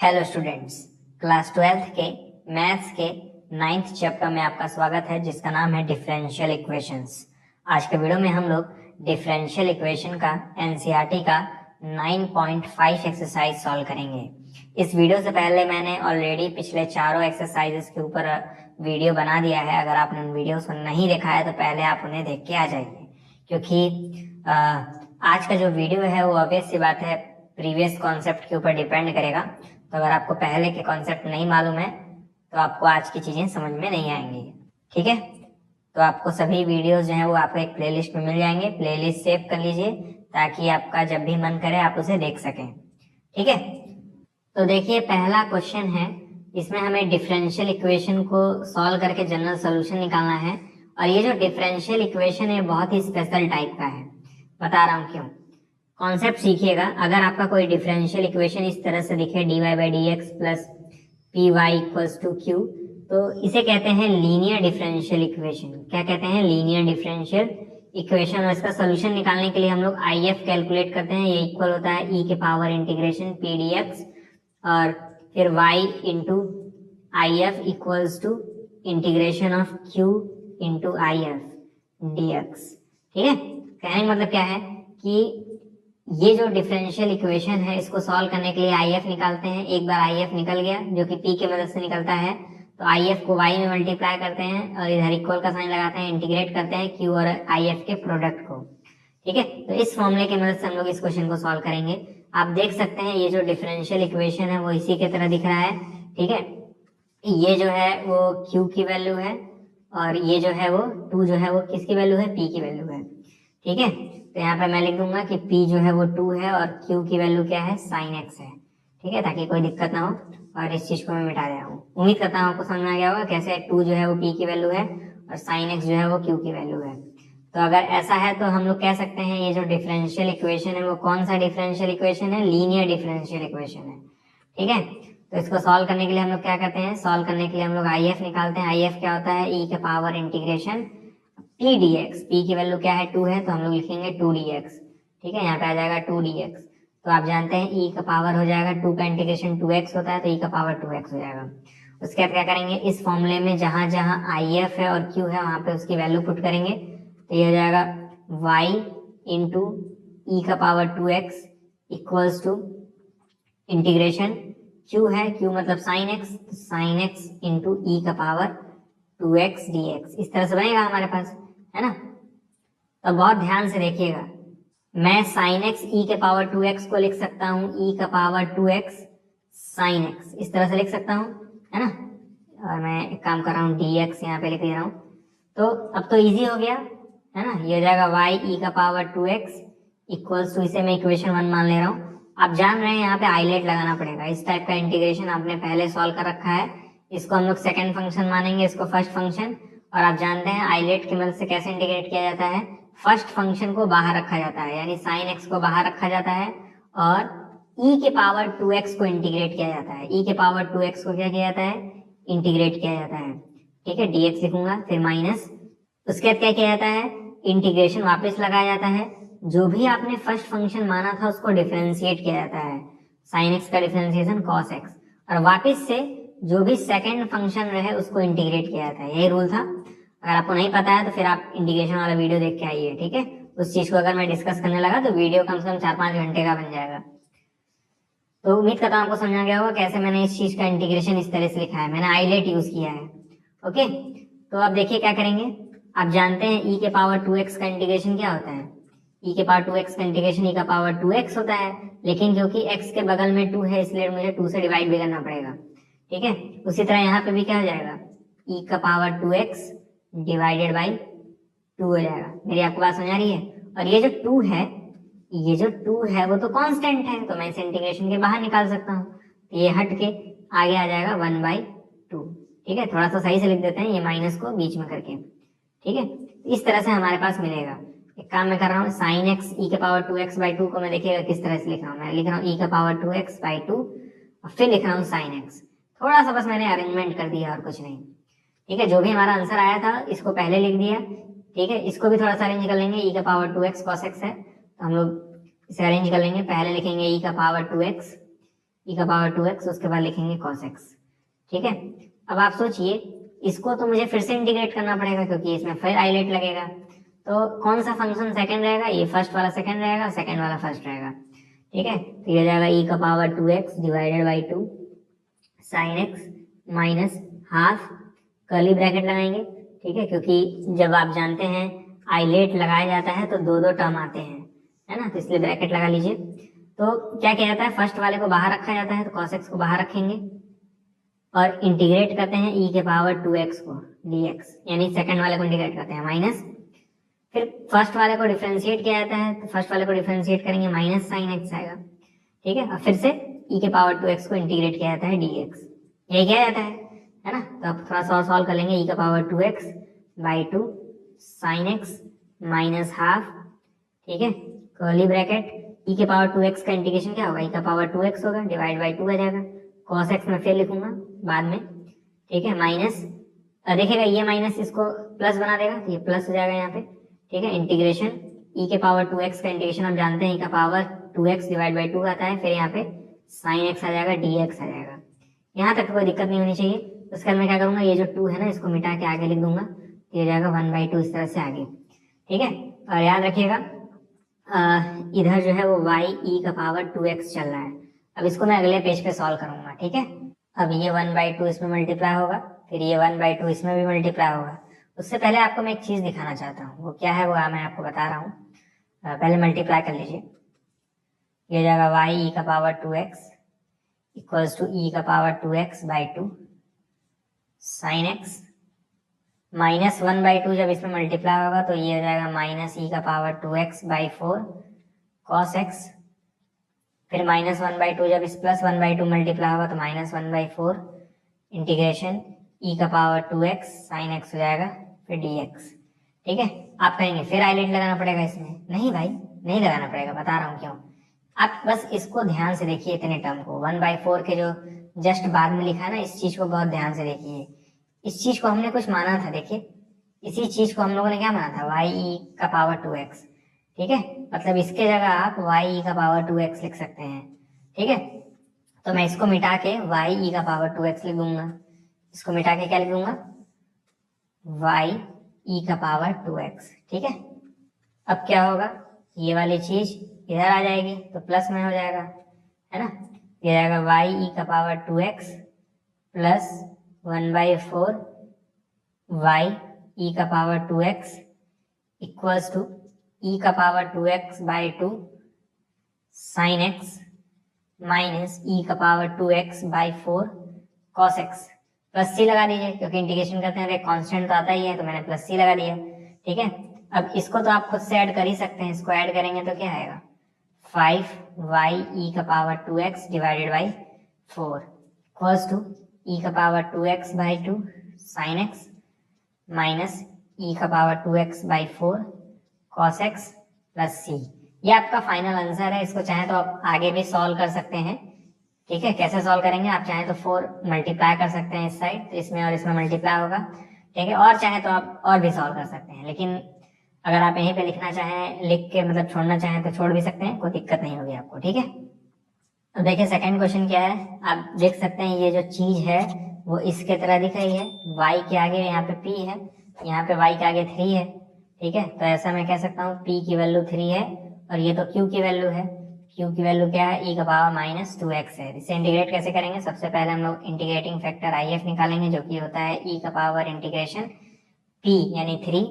Hello students, class 12th के maths के 9th chapter में आपका स्वागत है, जिसका नाम है डिफरेंशियल इक्वेशंस। आज के वीडियो में हम लोग डिफरेंशियल इक्वेशन का एनसीईआरटी का 9.5 एक्सरसाइज सॉल्व करेंगे। इस वीडियो से पहले मैंने ऑलरेडी पिछले चारों एक्सरसाइजेस के ऊपर वीडियो बना दिया है। अगर आपने उन वीडियोस को नहीं देखा है तो पहले आप उन्हें देख के आ जाइए, क्योंकि आज का जो वीडियो है वो ऑब्वियस सी बात है प्रीवियस कॉन्सेप्ट के ऊपर डिपेंड करेगा। तो अगर आपको पहले के कॉन्सेप्ट नहीं मालूम है तो आपको आज की चीजें समझ में नहीं आएंगी। ठीक है, तो आपको सभी वीडियोस जो है वो आपको एक प्लेलिस्ट में मिल जाएंगे। प्लेलिस्ट सेव कर लीजिए ताकि आपका जब भी मन करे आप उसे देख सकें। ठीक है, तो देखिए पहला क्वेश्चन है, इसमें हमें डिफरेंशियल इक्वेशन को सॉल्व करके जनरल सोल्यूशन निकालना है। और ये जो डिफरेंशियल इक्वेशन है बहुत ही स्पेशल टाइप का है, बता रहा हूँ क्यों। कॉन्सेप्ट सीखिएगा। अगर आपका कोई डिफरेंशियल इक्वेशन इस तरह से दिखे dy/dx plus py equals to q, तो इसे कहते हैं लीनियर डिफरेंशियल इक्वेशन। क्या कहते हैं? Linear differential equation. और इसका सोल्यूशन निकालने के लिए हम लोग IF कैलकुलेट करते हैं। ये इक्वल होता है e के पावर इंटीग्रेशन p dx और फिर y into IF equals to integration of q into IF dx। ठीक है, कहने का मतलब क्या है कि ये जो डिफरेंशियल इक्वेशन है इसको सॉल्व करने के लिए IF निकालते हैं। एक बार IF निकल गया जो कि P की मदद से निकलता है, तो IF को Y में मल्टीप्लाई करते हैं और इधर इक्वल का साइन लगाते हैं, इंटीग्रेट करते हैं Q और IF के प्रोडक्ट को। ठीक है, तो इस फॉर्मूले की मदद से हम लोग इस क्वेश्चन को सॉल्व करेंगे। आप देख सकते हैं ये जो डिफरेंशियल इक्वेशन है वो इसी की तरह दिख रहा है। ठीक है, ये जो है वो Q की वैल्यू है और ये जो है वो 2 जो है वो किसकी वैल्यू है? P की वैल्यू है। ठीक है, तो यहाँ पे मैं लिख दूंगा कि P जो है वो 2 है और Q की वैल्यू क्या है? sin x है। ठीक है, ताकि कोई दिक्कत ना हो और इस चीज को मैं मिटा दे रहा हूँ। उम्मीद करता हूँ आपको समझ में आ गया होगा कैसे 2 जो है वो P की वैल्यू है और sin x जो है वो Q की वैल्यू है। तो अगर ऐसा है तो हम लोग कह सकते हैं ये जो डिफरेंशियल इक्वेशन है वो कौन सा डिफरेंशियल इक्वेशन है? लीनियर डिफरेंशियल इक्वेशन है। ठीक है, तो इसको सॉल्व करने के लिए हम लोग क्या करते हैं? सॉल्व करने के लिए हम लोग IF निकालते हैं। IF क्या होता है? e के power integration p dx। p की वैल्यू क्या है? 2 है, तो हम लोग लिखेंगे 2 dx। ठीक है, यहाँ पे आ जाएगा 2 dx। तो आप जानते हैं e का पावर हो जाएगा 2 का इंटीग्रेशन 2x होता है, तो e का पावर 2x हो जाएगा। उसके बाद क्या करेंगे? इस फॉर्मूले में जहां जहां IF है और q है वहां पे उसकी वैल्यू पुट करेंगे, तो ये हो जाएगा y इंटू ई का power 2x equals to integration q है, q मतलब साइन x, तो साइन x इंटू ई का पावर 2x dx। इस तरह से बनेगा हमारे पास, है ना। तो बहुत ध्यान से देखिएगा, मैं साइन x e के पावर 2x को लिख सकता हूँ e का पावर 2x साइन x, इस तरह से लिख सकता हूँ, है ना। और मैं एक काम कर रहा हूँ dx यहाँ पे लिख दे रहा हूँ। तो अब तो इजी हो गया, है ना। ये हो जाएगा y e का पावर 2x इक्वल्स टू, इसे मैं इक्वेशन 1 मान ले रहा हूँ। आप जान रहे हैं यहाँ पे आइलेट लगाना पड़ेगा। इस टाइप का इंटीग्रेशन आपने पहले सॉल्व कर रखा है, इसको हम लोग सेकंड फंक्शन मानेंगे, इसको फर्स्ट फंक्शन। और आप जानते हैं आइलेट की मदद से कैसे इंटीग्रेट किया जाता है? फर्स्ट फंक्शन को बाहर रखा जाता है, यानी साइन एक्स को बाहर रखा जाता है और e के पावर 2x को इंटीग्रेट किया जाता है। e के पावर 2x को क्या किया जाता है? इंटीग्रेट किया जाता है। ठीक है, dx लिखूंगा, फिर माइनस, उसके बाद क्या किया जाता है? इंटीग्रेशन वापस लगाया जाता है। जो भी आपने फर्स्ट फंक्शन माना था उसको डिफरेंशिएट किया जाता है, साइन एक्स का डिफरेंशिएशन कॉस एक्स, और वापस से जो भी सेकंड फंक्शन रहे उसको इंटीग्रेट किया जाता है। यही रूल था। अगर आपको नहीं पता है तो फिर आप इंटीग्रेशन वाला वीडियो देख के आइए। ठीक है, उस चीज को अगर मैं डिस्कस करने लगा तो वीडियो कम से कम 4-5 घंटे का बन जाएगा। तो उम्मीद करता हूँ आपको समझ आ गया होगा कैसे मैंने इस चीज का इंटीग्रेशन इस तरह से लिखा है। मैंने आइलेट यूज किया है। ओके, तो अब देखिए क्या करेंगे। आप जानते हैं e के पावर 2x का इंटीग्रेशन क्या होता है? e के पावर 2x का इंटीग्रेशन e का पावर 2x होता है, लेकिन क्योंकि x के बगल में 2 है इसलिए मुझे 2 से डिवाइड भी करना पड़ेगा। ठीक है, उसी तरह यहाँ पे भी क्या हो जाएगा? e का पावर 2x डिवाइडेड बाई 2 हो जाएगा। मेरी आपको बात समझ आ रही है? और ये जो 2 है, ये जो 2 है वो तो कांस्टेंट है, तो मैं इसे इंटीग्रेशन के बाहर निकाल सकता हूँ। तो ये हट के आगे आ जाएगा 1/2। ठीक है, थोड़ा सा सही से लिख देते हैं ये माइनस को बीच में करके। ठीक है, इस तरह से हमारे पास मिलेगा। एक काम मैं कर रहा हूँ, साइन एक्स e के पावर 2x/2 को मैं देखिएगा किस तरह से लिख रहा हूँ। मैं लिख रहा हूँ e का पावर 2x/2 और फिर लिख रहा हूँ साइन एक्स। थोड़ा सा बस मैंने अरेंजमेंट कर दिया और कुछ नहीं। ठीक है, जो भी हमारा आंसर आया था इसको पहले लिख दिया। ठीक है, इसको भी थोड़ा सा अरेंज कर लेंगे। e का पावर 2x cos x है, तो हम लोग इसे अरेंज कर लेंगे। पहले लिखेंगे e का पावर 2x e का पावर 2x, उसके बाद लिखेंगे cos x। ठीक है, अब आप सोचिए इसको तो मुझे फिर से इंटीग्रेट करना पड़ेगा क्योंकि इसमें फिर आइलेट लगेगा। तो कौन सा फंक्शन सेकंड रहेगा? ये फर्स्ट वाला सेकंड रहेगा, सेकंड वाला फर्स्ट रहेगा। ठीक है, तो ये हो जाएगा e का power 2x divided by 2 sine x minus half, curly bracket लगाएंगे। ठीक है, क्योंकि जब आप जानते हैं आइलेट लगाया जाता है तो दो दो टर्म आते हैं, है ना, तो इसलिए ब्रैकेट लगा लीजिए। तो क्या किया जाता है, फर्स्ट वाले को बाहर रखा जाता है, तो cos x को बाहर रखेंगे और इंटीग्रेट करते हैं e के पावर 2x को dx, यानी सेकंड वाले को इंटीग्रेट करते हैं माइनस, फिर फर्स्ट वाले को डिफरेंशिएट किया जाता है, तो फर्स्ट वाले को डिफरेंशिएट करेंगे माइनस साइन एक्स आएगा। ठीक है, और फिर से e के पावर 2x को इंटीग्रेट किया जाता है dx, यही किया जाता है ना। तो अब थोड़ा सा सॉल्व कर लेंगे, e का power 2x by 2 sine x minus half. ठीक है, कर्ली ब्रैकेट, e के पावर 2x का इंटीग्रेशन क्या होगा, e का पावर 2x होगा डिवाइड बाई 2 आ जाएगा, cos x में फिर लिखूंगा बाद में। ठीक है, माइनस, देखिएगा ये माइनस इसको प्लस बना देगा, तो ये प्लस हो जाएगा यहाँ पे। ठीक है, इंटीग्रेशन e के पावर 2x का इंटीग्रेशन हम जानते हैं e का पावर 2x डिवाइड बाई 2 आता है, फिर यहाँ पे साइन x आ जाएगा, dx आ जाएगा। यहाँ तक कोई दिक्कत नहीं होनी चाहिए। उसके बाद मैं क्या करूंगा, ये जो 2 है ना इसको मिटा के आगे लिख दूंगा, ये हो जाएगा 1/2 इस तरह से आगे। ठीक है, और याद रखिएगा इधर जो है वो y e का पावर 2x चल रहा है। अब इसको मैं अगले पेज पे सॉल्व करूंगा। ठीक है, अब ये 1/2 इसमें मल्टीप्लाई होगा, फिर ये 1/2 इसमें भी मल्टीप्लाई होगा। उससे पहले आपको मैं एक चीज दिखाना चाहता हूँ, वो क्या है वो मैं आपको बता रहा हूँ। पहले मल्टीप्लाई कर लीजिए, ये हो जाएगा y e का power 2x equals to e का power 2x by 2 sine x minus 1/2, जब इसमें मल्टीप्लाई होगा तो ये हो जाएगा माइनस e का power 2x by 4 cos x, फिर माइनस 1/2, जब इस प्लस 1/2 मल्टीप्लाई होगा तो माइनस 1/4 इंटीग्रेशन e का पावर 2x साइन x हो जाएगा, फिर dx। ठीक है, आप कहेंगे फिर आइलेट लगाना पड़ेगा इसमें, नहीं भाई नहीं लगाना पड़ेगा, बता रहा हूँ क्यों। आप बस इसको ध्यान से देखिए, इतने टर्म को 1/4 के जो जस्ट बाद में लिखा है ना, इस चीज को बहुत ध्यान से देखिए। इस चीज को हमने कुछ माना था, देखिए इसी चीज को हम लोगों ने क्या माना था, y e का पावर 2x। ठीक है, मतलब इसके जगह आप y e का पावर 2x लिख सकते हैं। ठीक है, तो मैं इसको मिटा के y e का पावर 2x लिख दूंगा, इसको मिटा के क्या लिख दूंगा, y e का पावर 2x। ठीक है, अब क्या होगा, ये वाली चीज इधर आ जाएगी तो प्लस में हो जाएगा, है ना, ये जाएगा y e का power 2x plus 1/4 y e का power 2x equals to e का power 2x by 2 sine x minus e का power 2x by 4 cos x। Plus C लगा दीजिए क्योंकि इंटीग्रेशन करते हैं तो कांस्टेंट तो आता ही है, तो मैंने प्लस सी लगा दिया। ठीक है, अब इसको तो आप खुद से ऐड कर ही सकते हैं, इसको ऐड करेंगे तो क्या आएगा, 5y e का power 2x divided by 4 equals to e का power 2x by 2 sine x minus e का power 2x by 4 cos x plus c। ये आपका फाइनल आंसर है। इसको चाहे तो आप आगे भी सॉल्व कर सकते हैं। ठीक है, कैसे सॉल्व करेंगे, आप चाहे तो 4 मल्टीप्लाई कर सकते हैं इस साइड, तो इसमें और इसमें मल्टीप्लाई होगा। ठीक है, और चाहे तो आप और भी सॉल्व कर सकते हैं, लेकिन अगर आप यहीं पे लिखना चाहें, लिख के मतलब छोड़ना चाहें तो छोड़ भी सकते हैं, कोई दिक्कत नहीं होगी आपको। ठीक है, अब देखिए सेकंड क्वेश्चन क्या है, आप देख सकते हैं ये जो चीज है वो इसके तरह दिख रही है, y के आगे यहाँ पे p है, यहाँ पे y के आगे 3 है। ठीक है, तो ऐसा मैं कह सकता हूँ p की वैल्यू 3 है और ये तो q की वैल्यू है, q की वैल्यू क्या है, e का पावर माइनस 2x है। इसे इंटीग्रेट कैसे करेंगे, सबसे पहले हम लोग इंटीग्रेटिंग फैक्टर if निकालेंगे जो कि होता है e का पावर इंटीग्रेशन p यानी 3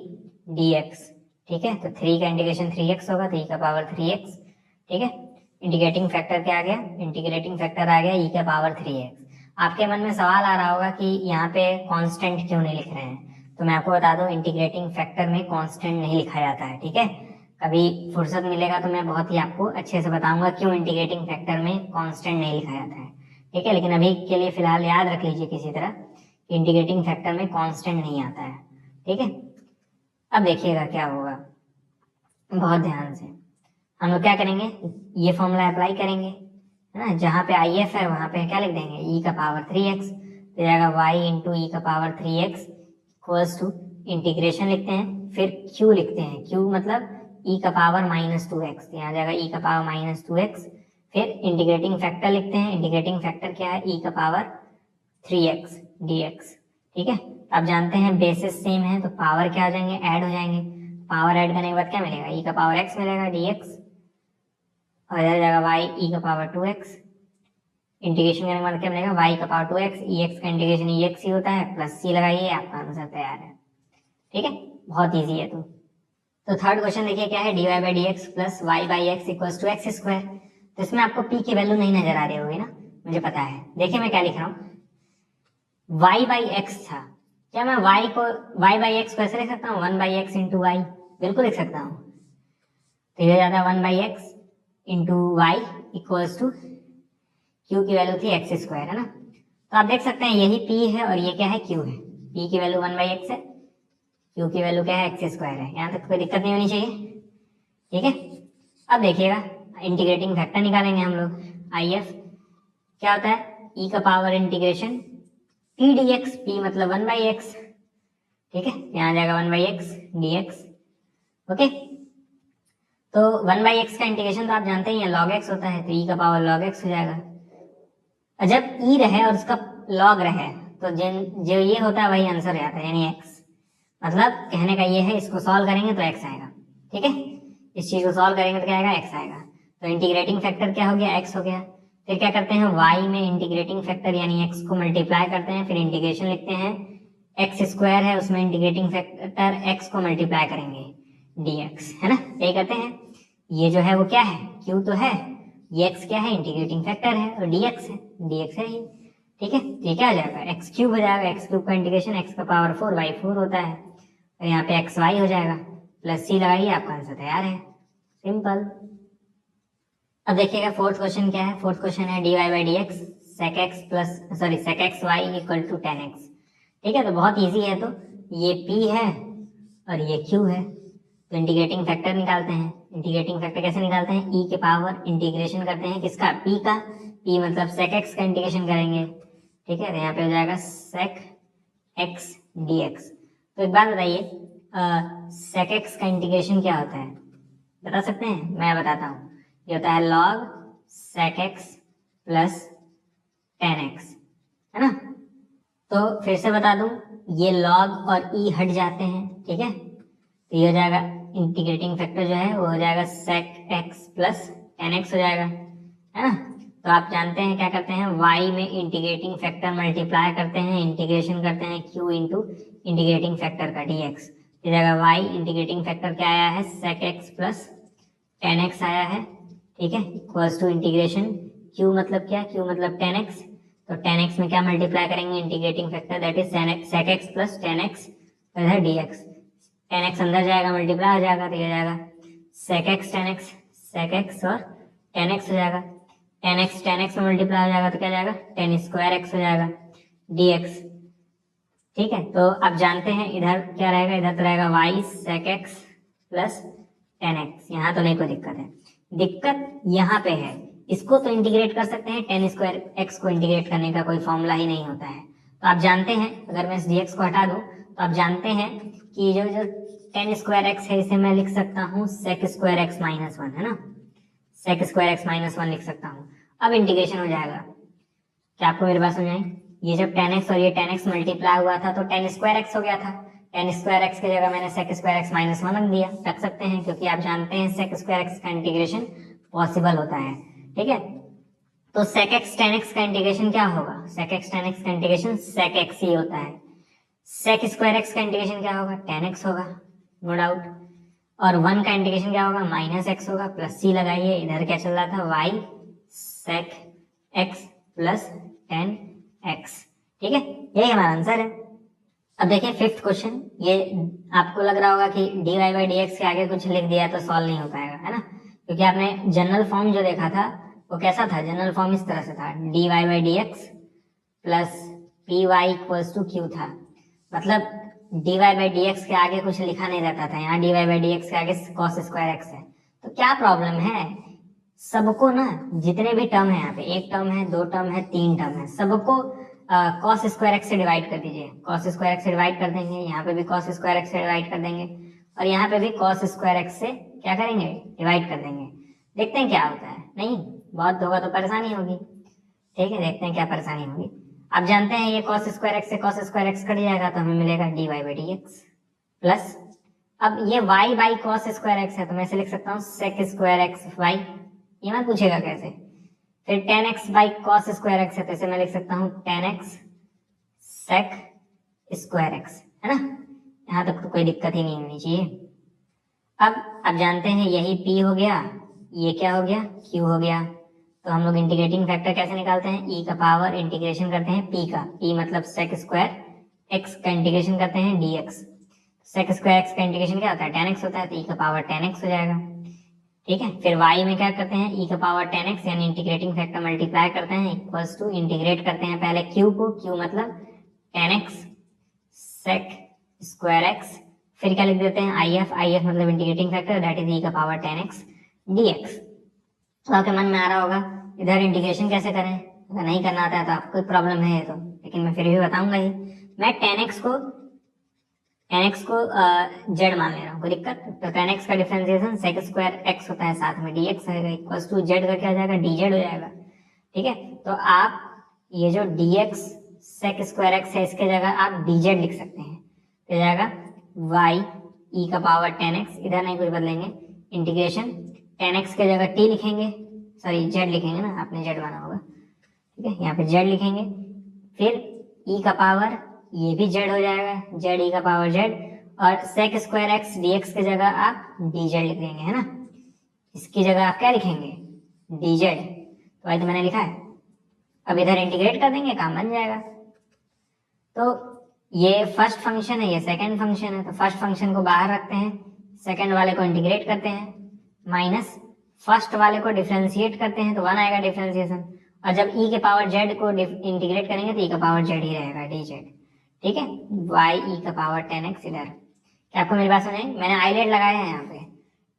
dx। ठीक है, तो 3 का इंटीग्रेशन 3x होगा तो e का पावर 3x। ठीक है, इंटीग्रेटिंग फैक्टर क्या आ गया, इंटीग्रेटिंग फैक्टर आ गया e का पावर 3x। आपके मन में सवाल आ रहा होगा कि यहाँ पे कांस्टेंट क्यों नहीं लिख रहे हैं, तो मैं आपको बता दूं इंटीग्रेटिंग फैक्टर में कांस्टेंट नहीं लिखा जाता है। ठीक है, कभी फुर्सत मिलेगा तो मैं बहुत ही आपको अच्छे से बताऊंगा क्यों इंटीग्रेटिंग फैक्टर में कांस्टेंट नहीं लिखा जाता है। ठीक है, लेकिन अभी के लिए फिलहाल याद रख लीजिए किसी तरह इंटीग्रेटिंग फैक्टर में कांस्टेंट नहीं आता है। ठीक है, अब देखिएगा क्या होगा, बहुत ध्यान से हम लोग क्या करेंगे, ये फॉर्मूला अप्लाई करेंगे, है ना, जहाँ पे IF है वहां पे क्या लिख देंगे, e का पावर 3x, तो जाएगा y इंटू ई का power 3x equals to integration लिखते हैं, फिर q लिखते हैं, q मतलब e का पावर माइनस 2x, तो यहाँ जाएगा e का पावर माइनस 2x, फिर इंटीग्रेटिंग फैक्टर लिखते हैं। इंटीग्रेटिंग फैक्टर क्या है, e का पावर 3x dx। ठीक है, आप जानते हैं बेसिस सेम है तो पावर क्या हो जाएंगे, ऐड हो जाएंगे। पावर ऐड करने के बाद क्या मिलेगा, e का पावर x मिलेगा dx, और इधर जाएगा y e का पावर 2x। इंटीग्रेशन करने के बाद क्या मिलेगा, y का पावर 2x, ex का इंटीग्रेशन ex ही होता है, प्लस c लगाइए, आपका आंसर तैयार है। ठीक है, बहुत ईजी है। तो थर्ड क्वेश्चन देखिए क्या है, dy by d x plus y by x equals to x square. तो इसमें आपको p की वैल्यू नहीं नजर आ रही होगी ना, मुझे पता है। देखिए मैं क्या लिख रहा हूँ, y बाई एक्स था, क्या मैं y को y बाई एक्स कैसे लिख सकता हूँ, 1 बाई एक्स इंटू वाई, बिल्कुल लिख सकता हूँ। तो ये जाता है 1 by x into y equals to q की वैल्यू थी एक्स स्क्वायर, है ना। तो आप देख सकते हैं यही p है और ये क्या है, q है। p की वैल्यू 1 बाई एक्स है, q की वैल्यू क्या है, एक्स स्क्वायर है। यहाँ तक कोई दिक्कत नहीं होनी चाहिए। ठीक है, अब देखिएगा इंटीग्रेटिंग फैक्टर निकालेंगे हम लोग। IF क्या होता है, e का power integration p dx, p मतलब 1 बाई एक्स। ठीक है, यहाँ जाएगा 1 बाई एक्स dx। ओके, तो 1 बाई एक्स का इंटीग्रेशन तो आप जानते ही हैं log x होता है, तो e का पावर log x हो जाएगा। और जब e रहे और उसका log रहे तो जो ये होता है वही आंसर आता है, यानी x। मतलब कहने का ये है, इसको सॉल्व करेंगे तो x आएगा। ठीक है, इस चीज को सॉल्व करेंगे तो क्या आएगा, x आएगा। तो इंटीग्रेटिंग फैक्टर क्या हो गया, x हो गया। फिर क्या करते हैं, y में इंटीग्रेटिंग फैक्टर यानी x को मल्टीप्लाई करते हैं, फिर इंटीग्रेशन लिखते हैं। एक्स स्क्वायर है, उसमें इंटीग्रेटिंग फैक्टर x को मल्टीप्लाई करेंगे dx, है ना, यही करते हैं। ये जो है वो क्या है, q तो है, ये x क्या है, इंटीग्रेटिंग फैक्टर है, और dx है, dx है ही। ठीक है, तो ये क्या हो जाएगा, एक्स क्यूब हो जाएगा। एक्स क्यूब का इंटीग्रेशन x का पावर 4 बाई 4 होता है, और यहाँ पे एक्स वाई हो जाएगा, प्लस c लगाइए, आपका आंसर तैयार है, सिंपल। अब देखिएगा फोर्थ क्वेश्चन क्या है। फोर्थ क्वेश्चन है dy by d x sec x plus sorry sec x y equal to ten x. ठीक है, तो बहुत इजी है। तो ये p है और ये q है, तो इंटीग्रेटिंग फैक्टर निकालते हैं। इंटीग्रेटिंग फैक्टर कैसे निकालते हैं, e के पावर इंटीग्रेशन करते हैं किसका, p का, p मतलब सेक एक्स का इंटीग्रेशन करेंगे। ठीक है, तो यहाँ पे हो जाएगा सेक एक्स dx। तो एक बात बताइए, सेक एक्स का इंटीग्रेशन क्या होता है, बता सकते हैं, मैं बताता हूँ। ये होता है log sec x plus tan x, है ना। तो फिर से बता दूं, ये log और e हट जाते हैं। ठीक है, तो ये हो जाएगा इंटीग्रेटिंग फैक्टर जो है वो हो जाएगा sec x plus tan x हो जाएगा, है ना। तो आप जानते हैं क्या करते हैं, y में इंटीग्रेटिंग फैक्टर मल्टीप्लाई करते हैं, इंटीग्रेशन करते हैं q इंटू इंटीग्रेटिंग फैक्टर का dx। ये जाएगा y इंटीग्रेटिंग फैक्टर क्या आया है, sec x plus tan x आया है। ठीक है, इक्वल्स टू इंटीग्रेशन q मतलब क्या, q मतलब tan x, तो tan x में क्या मल्टीप्लाई करेंगे, integrating factor that is sec x plus tan x, तो इधर dx। tan x अंदर जाएगा, मल्टीप्लाई हो जाएगा, तो ये जाएगा sec x tan x, sec x और tan x हो जाएगा। tan x में मल्टीप्लाई हो जाएगा तो क्या जाएगा, tan स्क्वायर x हो जाएगा dx। ठीक है, तो आप जानते हैं इधर क्या रहेगा, इधर तो रहेगा y sec x plus tan x। यहाँ तो नहीं कोई दिक्कत है, दिक्कत यहाँ पे है। इसको तो इंटीग्रेट कर सकते हैं, tan स्क्वायर x को इंटीग्रेट करने का कोई फॉर्मूला ही नहीं होता है। तो आप जानते हैं, अगर मैं इस dx को हटा दूं तो आप जानते हैं कि जो जो tan स्क्वायर x है इसे मैं लिख सकता हूँ sec स्क्वायर x माइनस 1, है ना, sec स्क्वायर x माइनस 1 लिख सकता हूँ। अब इंटीग्रेशन हो जाएगा, क्या आपको मेरी बात समझ आई? ये जब tan x और ये tan x मल्टीप्लाई हुआ था तो tan स्क्वायर x हो गया था, tan स्क्वायर x की जगह मैंने sec स्क्वायर x माइनस 1 रख दिया, रख सकते हैं, क्योंकि आप जानते हैं sec स्क्वायर x का इंटीग्रेशन पॉसिबल होता है। ठीक है, तो sec x tan x का इंटीग्रेशन क्या होगा, sec x tan x का इंटीग्रेशन sec x ही होता है। sec स्क्वायर x का इंटीग्रेशन क्या होगा, tan x होगा, नो डाउट। और 1 का इंटीग्रेशन क्या होगा, माइनस x होगा, प्लस c लगाइए, इधर क्या चल रहा था, y sec x plus tan x। ठीक है, यही हमारा आंसर है। अब देखिए फिफ्थ क्वेश्चन, ये आपको लग रहा होगा कि dy बाई डी एक्स के आगे कुछ लिख दिया तो सॉल्व नहीं हो पाएगा, है ना, क्योंकि आपने जनरल फॉर्म जो देखा था वो कैसा था, जनरल फॉर्म इस तरह से था, dy by d x plus p y equals to q था। मतलब dy बाई डी एक्स के आगे कुछ लिखा नहीं रहता था, यहाँ dy बाई डी एक्स के आगे cos स्क्वायर x है। तो क्या प्रॉब्लम है, सबको ना जितने भी टर्म है, यहाँ पे एक टर्म है, दो टर्म है, तीन टर्म है, सबको cos स्क्वायर x से डिवाइड कर दीजिए। cos स्क्वायर x से डिवाइड कर देंगे, यहाँ पे भी cos स्क्वायर x से डिवाइड कर देंगे, और यहाँ पे भी cos स्क्वायर x से क्या करेंगे, डिवाइड कर देंगे। देखते हैं क्या होता है। नहीं, बहुत होगा तो परेशानी होगी। ठीक है, देखते हैं क्या परेशानी होगी। अब जानते हैं ये cos स्क्वायर एक्स से cos स्क्वायर एक्स कट जाएगा तो हमें मिलेगा dy by d x plus, अब ये y by cos square x है तो मैं इसे लिख सकता हूँ sec स्क्वायर एक्स वाई, ये मत पूछेगा कैसे। फिर tan x by cos square x है तो इसे मैं लिख सकता हूँ tan x sec square x, है ना। यहाँ तक तो कोई दिक्कत ही नहीं होनी चाहिए। अब जानते हैं यही p हो गया, ये क्या हो गया q हो गया, तो हम लोग इंटीग्रेटिंग फैक्टर कैसे निकालते हैं, e का पावर इंटीग्रेशन करते हैं p का, p मतलब sec स्क्वायर x का इंटीग्रेशन करते हैं dx, sec स्क्वायर x का इंटीग्रेशन क्या होता है tan x होता है, तो e का पावर tan x हो जाएगा। ठीक है, फिर y में क्या करते हैं e का पावर tan x यानी इंटीग्रेटिंग फैक्टर मल्टीप्लाई करते हैं इक्वल्स टू इंटीग्रेट करते हैं पहले q को, q मतलब tan x sec square x, फिर क्या लिख देते हैं if मतलब integrating factor that is e का पावर tan x dx। तो आपके मन में आ रहा होगा इधर इंटीग्रेशन कैसे करें, अगर नहीं करना आता है तो आपको कोई प्रॉब्लम है तो, लेकिन मैं फिर भी बताऊंगा ही। मैं tan x को z मान ले रहा हूँ, कोई दिक्कत, तो tan x का डिफरेंशिएशन sec स्क्वायर x होता है साथ में dx होगा इक्वल्स टू z का क्या हो जाएगा dz हो जाएगा। ठीक है, तो आप ये जो dx sec स्क्वायर x है इसके जगह आप dz लिख सकते हैं, तो जाएगा y e का पावर tan x, इधर नहीं कुछ बदलेंगे, इंटीग्रेशन tan x के जगह t लिखेंगे, सॉरी z लिखेंगे ना, आपने z माना होगा। ठीक है, यहाँ पे z लिखेंगे, फिर e का पावर ये भी z हो जाएगा, z e का पावर z, और sec स्क्वायर x dx की जगह आप dz लिख देंगे, है ना। इसकी जगह आप क्या लिखेंगे dz, तो भाई तो मैंने लिखा है। अब इधर इंटीग्रेट कर देंगे, काम बन जाएगा। तो ये फर्स्ट फंक्शन है, ये सेकंड फंक्शन है, तो फर्स्ट फंक्शन को बाहर रखते हैं, सेकंड वाले को इंटीग्रेट करते हैं, माइनस फर्स्ट वाले को डिफरेंशिएट करते हैं तो 1 आएगा डिफरेंशिएशन, और जब e के पावर z को इंटीग्रेट करेंगे तो e का पावर z ही रहेगा dz। ठीक है, y e का पावर tan x इधर। क्या आपको मेरी बात समझ आई? मैंने आईलेट लगाया है यहाँ पे।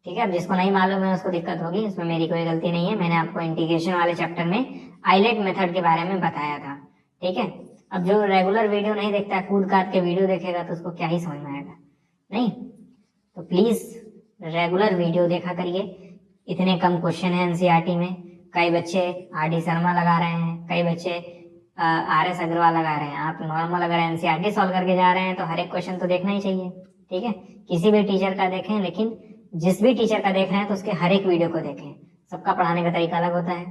ठीक है, अब जिसको नहीं मालूम है उसको दिक्कत होगी, इसमें मेरी कोई गलती नहीं है, मैंने आपको इंटीग्रेशन वाले चैप्टर में आईलेट मेथड के बारे में बताया था। ठीक है, अब जो रेगुलर वीडियो नहीं देखता, कूद काट के वीडियो देखेगा तो उसको क्या ही समझ में आएगा, नहीं। तो प्लीज रेगुलर वीडियो देखा करिए, इतने कम क्वेश्चन है एनसीईआरटी में। कई बच्चे आर डी शर्मा लगा रहे हैं, कई बच्चे आर एस अग्रवाल लगा रहे हैं, आप नॉर्मल अगर एनसीईआरटी सॉल्व करके जा रहे हैं तो हर एक क्वेश्चन तो देखना ही चाहिए। ठीक है, किसी भी टीचर का देखें, लेकिन जिस भी टीचर का देख रहे हैं तो उसके हर एक वीडियो को देखें, सबका पढ़ाने का तरीका अलग होता है।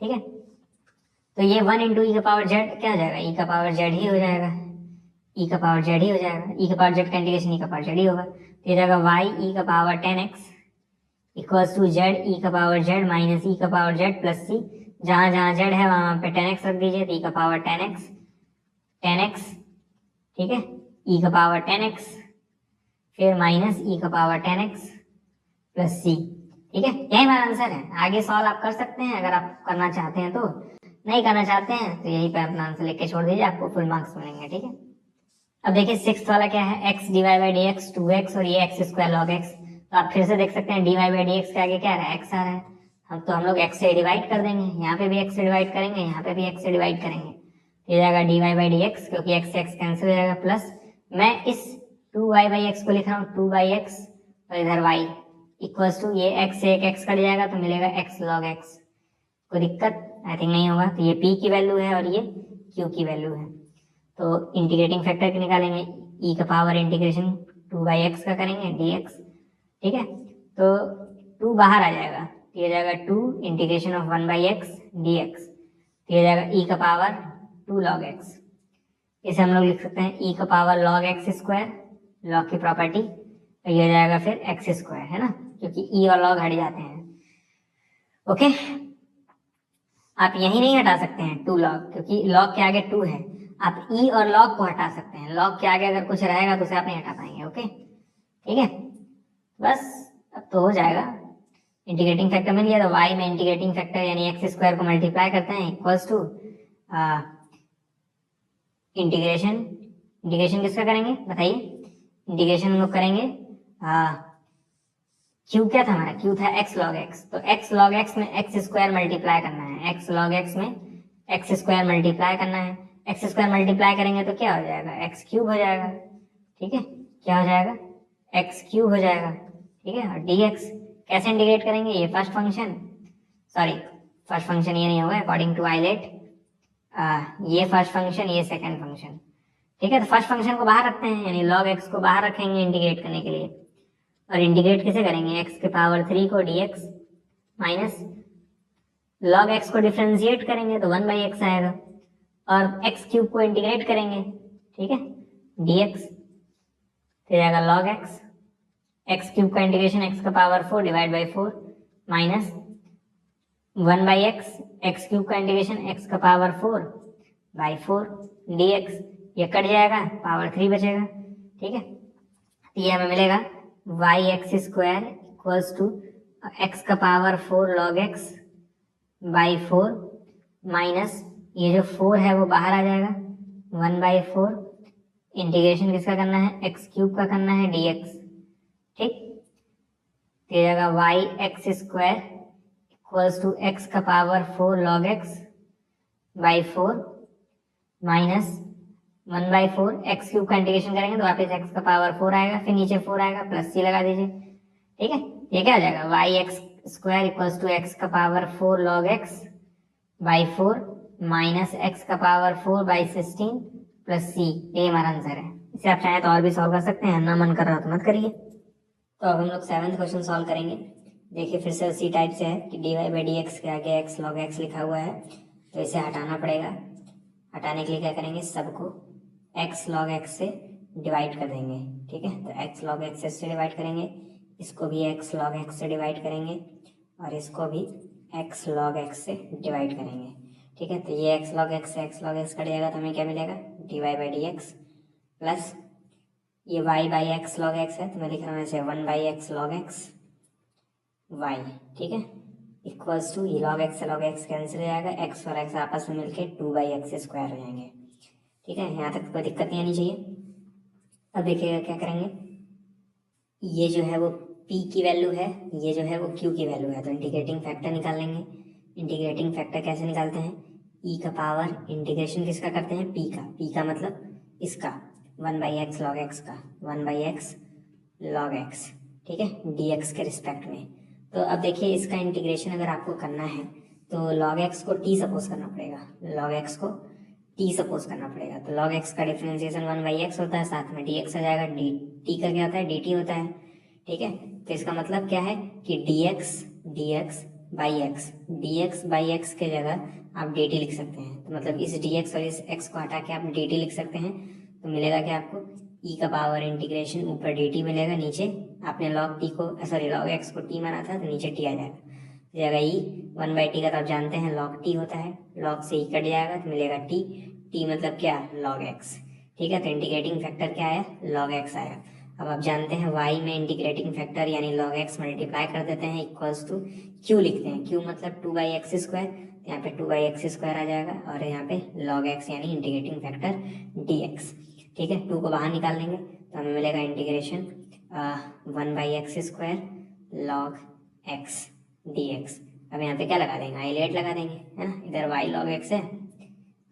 ठीक है, तो ये 1 इंटू ई का पावर जेड क्या हो जाएगा, ई का पावर जेड ही हो जाएगा, ई का पावर जेड ही हो जाएगा, ई का पावर जेड का इंटीग्रेशन ई का पावर जेड ही होगा, तो ये जाएगा वाई ई का power 10x equals to z e का पावर जेड माइनस ई का पावर जेड प्लस सी, जहां जहां जेड है वहां पे 10x रख दीजिए, तो ई का पावर 10x, ठीक है, ई का पावर 10x फिर माइनस ई का पावर 10x प्लस सी। ठीक है, यही हमारा आंसर है। आगे सॉल्व आप कर सकते हैं अगर आप करना चाहते हैं, तो नहीं करना चाहते हैं तो यही पे अपना आंसर लिख के छोड़ दीजिए, आपको फुल मार्क्स मिलेंगे। ठीक है, अब देखिए सिक्स्थ वाला क्या है, x dy by d x 2x और ये x स्क्वायर log x, तो आप फिर से देख सकते हैं dy बाई डी एक्स के आगे क्या है, x आ रहा है, हम लोग x से डिवाइड कर देंगे, यहाँ पे भी x से डिवाइड करेंगे, यहाँ पे भी x से डिवाइड करेंगे, ये जाएगा dy बाई डी एक्स, क्योंकि x से x कैंसिल हो जाएगा, प्लस मैं इस 2y बाई एक्स को लिख रहा हूँ 2 बाई एक्स, और इधर y इक्वल्स टू ये x से एक x कट जाएगा तो मिलेगा x log x। कोई दिक्कत आई थिंक नहीं होगा। तो ये p की वैल्यू है और ये q की वैल्यू है, तो इंटीग्रेटिंग फैक्टर की निकालेंगे, e का पावर इंटीग्रेशन 2 बाई एक्स का करेंगे dx। ठीक है, तो 2 बाहर आ जाएगा, ये जाएगा 2 integration of 1 by x dx, ये जाएगा e का पावर 2 log x। इसे हम लोग लिख सकते हैं e का power log x square, log की प्रॉपर्टी, तो ये जाएगा फिर x स्क्वायर, है ना, क्योंकि e और log हट जाते हैं। ओके, आप यही नहीं हटा सकते हैं 2 log, क्योंकि log के आगे 2 है, आप e और log को हटा सकते हैं, log के आगे अगर कुछ रहेगा तो उसे आप नहीं हटा पाएंगे। ओके, ठीक है, बस अब तो हो जाएगा। इंटीग्रेटिंग फैक्टर मिल गया, तो y में इंटीग्रेटिंग फैक्टर यानी x स्क्वायर को मल्टीप्लाई करते हैं इक्वल्स टू इंटीग्रेशन किसका करेंगे बताइए, इंटीग्रेशन हम लोग करेंगे q क्या था हमारा, q था x log x, तो x log x में x स्क्वायर मल्टीप्लाई करना है, x log x में x स्क्वायर मल्टीप्लाई करना है, x स्क्वायर मल्टीप्लाई करेंगे तो क्या हो जाएगा, x क्यूब हो जाएगा। ठीक है, क्या हो जाएगा, x क्यूब हो जाएगा। ठीक है, और dx कैसे इंटीग्रेट करेंगे, ये फर्स्ट फर्स्ट फंक्शन ये नहीं होगा अकॉर्डिंग टू आइलेट, ये फर्स्ट फंक्शन ये सेकंड फंक्शन। ठीक है, तो फर्स्ट फंक्शन को बाहर रखते हैं, यानी log x को बाहर रखेंगे इंटीग्रेट करने के लिए। और इंटीग्रेट कैसे करेंगे, x के पावर 3 को dx माइनस log x को डिफ्रेंशिएट करेंगे तो 1/x आएगा, और x क्यूब को इंटीग्रेट करेंगे, ठीक है, dx तो जाएगा log x, x क्यूब का इंटीग्रेशन x का power 4 divide by 4 minus 1/x, x cube का इंटीग्रेशन x का पावर 4 बाई 4 dx, ये कट जाएगा, पावर 3 बचेगा। ठीक है, तो ये हमें मिलेगा y(x square equals to x का power 4 log x by 4 minus ये जो 4 है वो बाहर आ जाएगा 1/4, इंटीग्रेशन किसका करना है, x क्यूब का करना है dx। ठीक, तो ये जाएगा y(x square equals to x का power 4 log x by 4 minus 1/4, x cube का इंटीग्रेशन करेंगे तो वापस x का पावर 4 आएगा, फिर नीचे 4 आएगा, प्लस c लगा दीजिए। ठीक है, ये क्या आ जाएगा, y(x square equals to x का power 4 log x by 4 minus x का पावर 4 बाई 16 प्लस c, ये हमारा आंसर है। इसे आप चाहें तो और भी सॉल्व कर सकते हैं, ना मन कर रहा तो मत करिए। तो अब हम लोग 7th क्वेश्चन सॉल्व करेंगे। देखिए फिर से उसी टाइप से है कि dy/dx के आगे x log x लिखा हुआ है, तो इसे हटाना पड़ेगा। हटाने के लिए क्या करेंगे, सबको x log x से डिवाइड कर देंगे। ठीक है, तो x log x से डिवाइड करेंगे, इसको भी x log x से डिवाइड करेंगे और इसको भी x log x से डिवाइड करेंगे। ठीक है, तो ये x log x से x log x कट जाएगा तो हमें क्या मिलेगा, dy/dx प्लस ये y/x log x है, तो मैं लिख रहा हूँ ऐसे 1/x log x y। ठीक है, इक्वल्स टू ये log x से log x कैंसिल हो जाएगा, x और x आपस में मिलके 2/x स्क्वायर हो जाएंगे। ठीक है, यहाँ तक कोई दिक्कत नहीं आनी चाहिए। अब देखिएगा क्या करेंगे, ये जो है वो p की वैल्यू है, ये जो है वो q की वैल्यू है, तो इंटीग्रेटिंग फैक्टर निकाल लेंगे। इंटीग्रेटिंग फैक्टर कैसे निकालते हैं, e का पावर इंटीग्रेशन किसका करते हैं, p का मतलब इसका 1/x log x का 1/x log x। ठीक है, dx के रिस्पेक्ट में। तो अब देखिए इसका इंटीग्रेशन अगर आपको करना है तो log x को t सपोज करना पड़ेगा, log x को t सपोज करना पड़ेगा। तो log x का डिफरेंशिएशन 1/x होता है, साथ में dx आ जाएगा, dt का क्या होता है, dt होता है। ठीक है, तो इसका मतलब क्या है कि dx by x के जगह आप dt लिख सकते हैं। तो मतलब इस dx और इस x को हटा के आप dt लिख सकते हैं, तो मिलेगा क्या आपको, e का पावर इंटीग्रेशन ऊपर dt मिलेगा, नीचे आपने log x को t माना था तो नीचे t आ जाएगा e 1/t का, तो आप जानते हैं log t होता है, log से e कट जाएगा तो मिलेगा t मतलब क्या, log x। ठीक है, तो इंटीग्रेटिंग फैक्टर क्या आया, log x आया। अब आप जानते हैं y में इंटीग्रेटिंग फैक्टर यानी log x मल्टीप्लाई कर देते हैं, इक्वल्स टू q लिखते हैं, q मतलब 2/x स्क्वायर, यहाँ पे 2/x स्क्वायर आ जाएगा और यहाँ पे log x यानी इंटीग्रेटिंग फैक्टर dx। ठीक है, 2 को बाहर निकाल लेंगे तो हमें मिलेगा integration 1/x square log x dx। अब यहाँ पे क्या लगा देंगे, आइलेट लगा देंगे, है ना, इधर y log x है,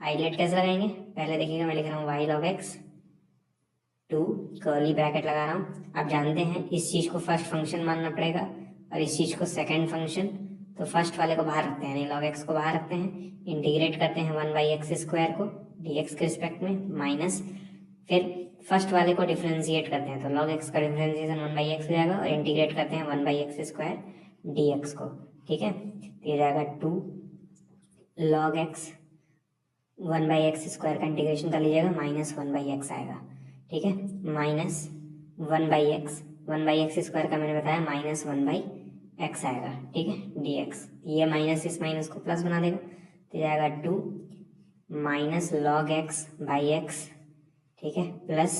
आइलेट कैसे लगाएंगे, पहले देखिएगा मैं लिख रहा हूँ y log x 2 curly bracket लगा रहा हूँ। आप जानते हैं इस चीज़ को फर्स्ट फंक्शन मानना पड़ेगा और इस चीज़ को सेकेंड फंक्शन, तो फर्स्ट वाले को बाहर रखते हैं यानी log x को बाहर रखते हैं, इंटीग्रेट करते हैं 1/x स्क्वायर को dx के रिस्पेक्ट में, माइनस फिर फर्स्ट वाले को डिफ्रेंशिएट करते हैं, तो log x का डिफ्रेंशिएशन 1/x हो जाएगा और इंटीग्रेट करते हैं 1/x स्क्वायर dx को। ठीक है, तो ये जाएगा 2 log x 1/x स्क्वायर का इंटीग्रेशन कर लीजिएगा, माइनस 1/x आएगा। ठीक है, माइनस 1/x स्क्वायर का मैंने बताया माइनस 1/x आएगा। ठीक है, dx, ये माइनस इस माइनस को प्लस बना देगा, तो जाएगा 2 minus log x by x। ठीक है, प्लस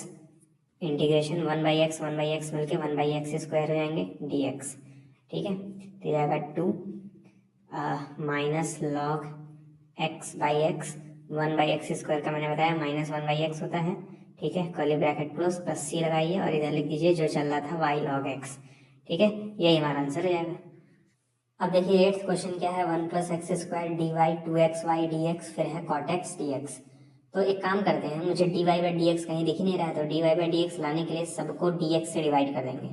इंटीग्रेशन 1/x मिलके 1/x स्क्वायर हो जाएंगे dx। ठीक है, तो जाएगा 2 minus log x by x, 1/x square का मैंने बताया माइनस 1/x होता है। ठीक है, कर्ली ब्रैकेट प्लस c लगाइए और इधर लिख दीजिए जो चल रहा था y log x। ठीक है, यही हमारा आंसर हो जाएगा। अब देखिए 8th क्वेश्चन क्या है, 1 + x square dy 2xy dx, फिर है cot x dx। तो एक काम करते हैं, मुझे dy/dx कहीं दिख ही नहीं रहा है, तो dy/dx लाने के लिए सबको dx से डिवाइड कर देंगे।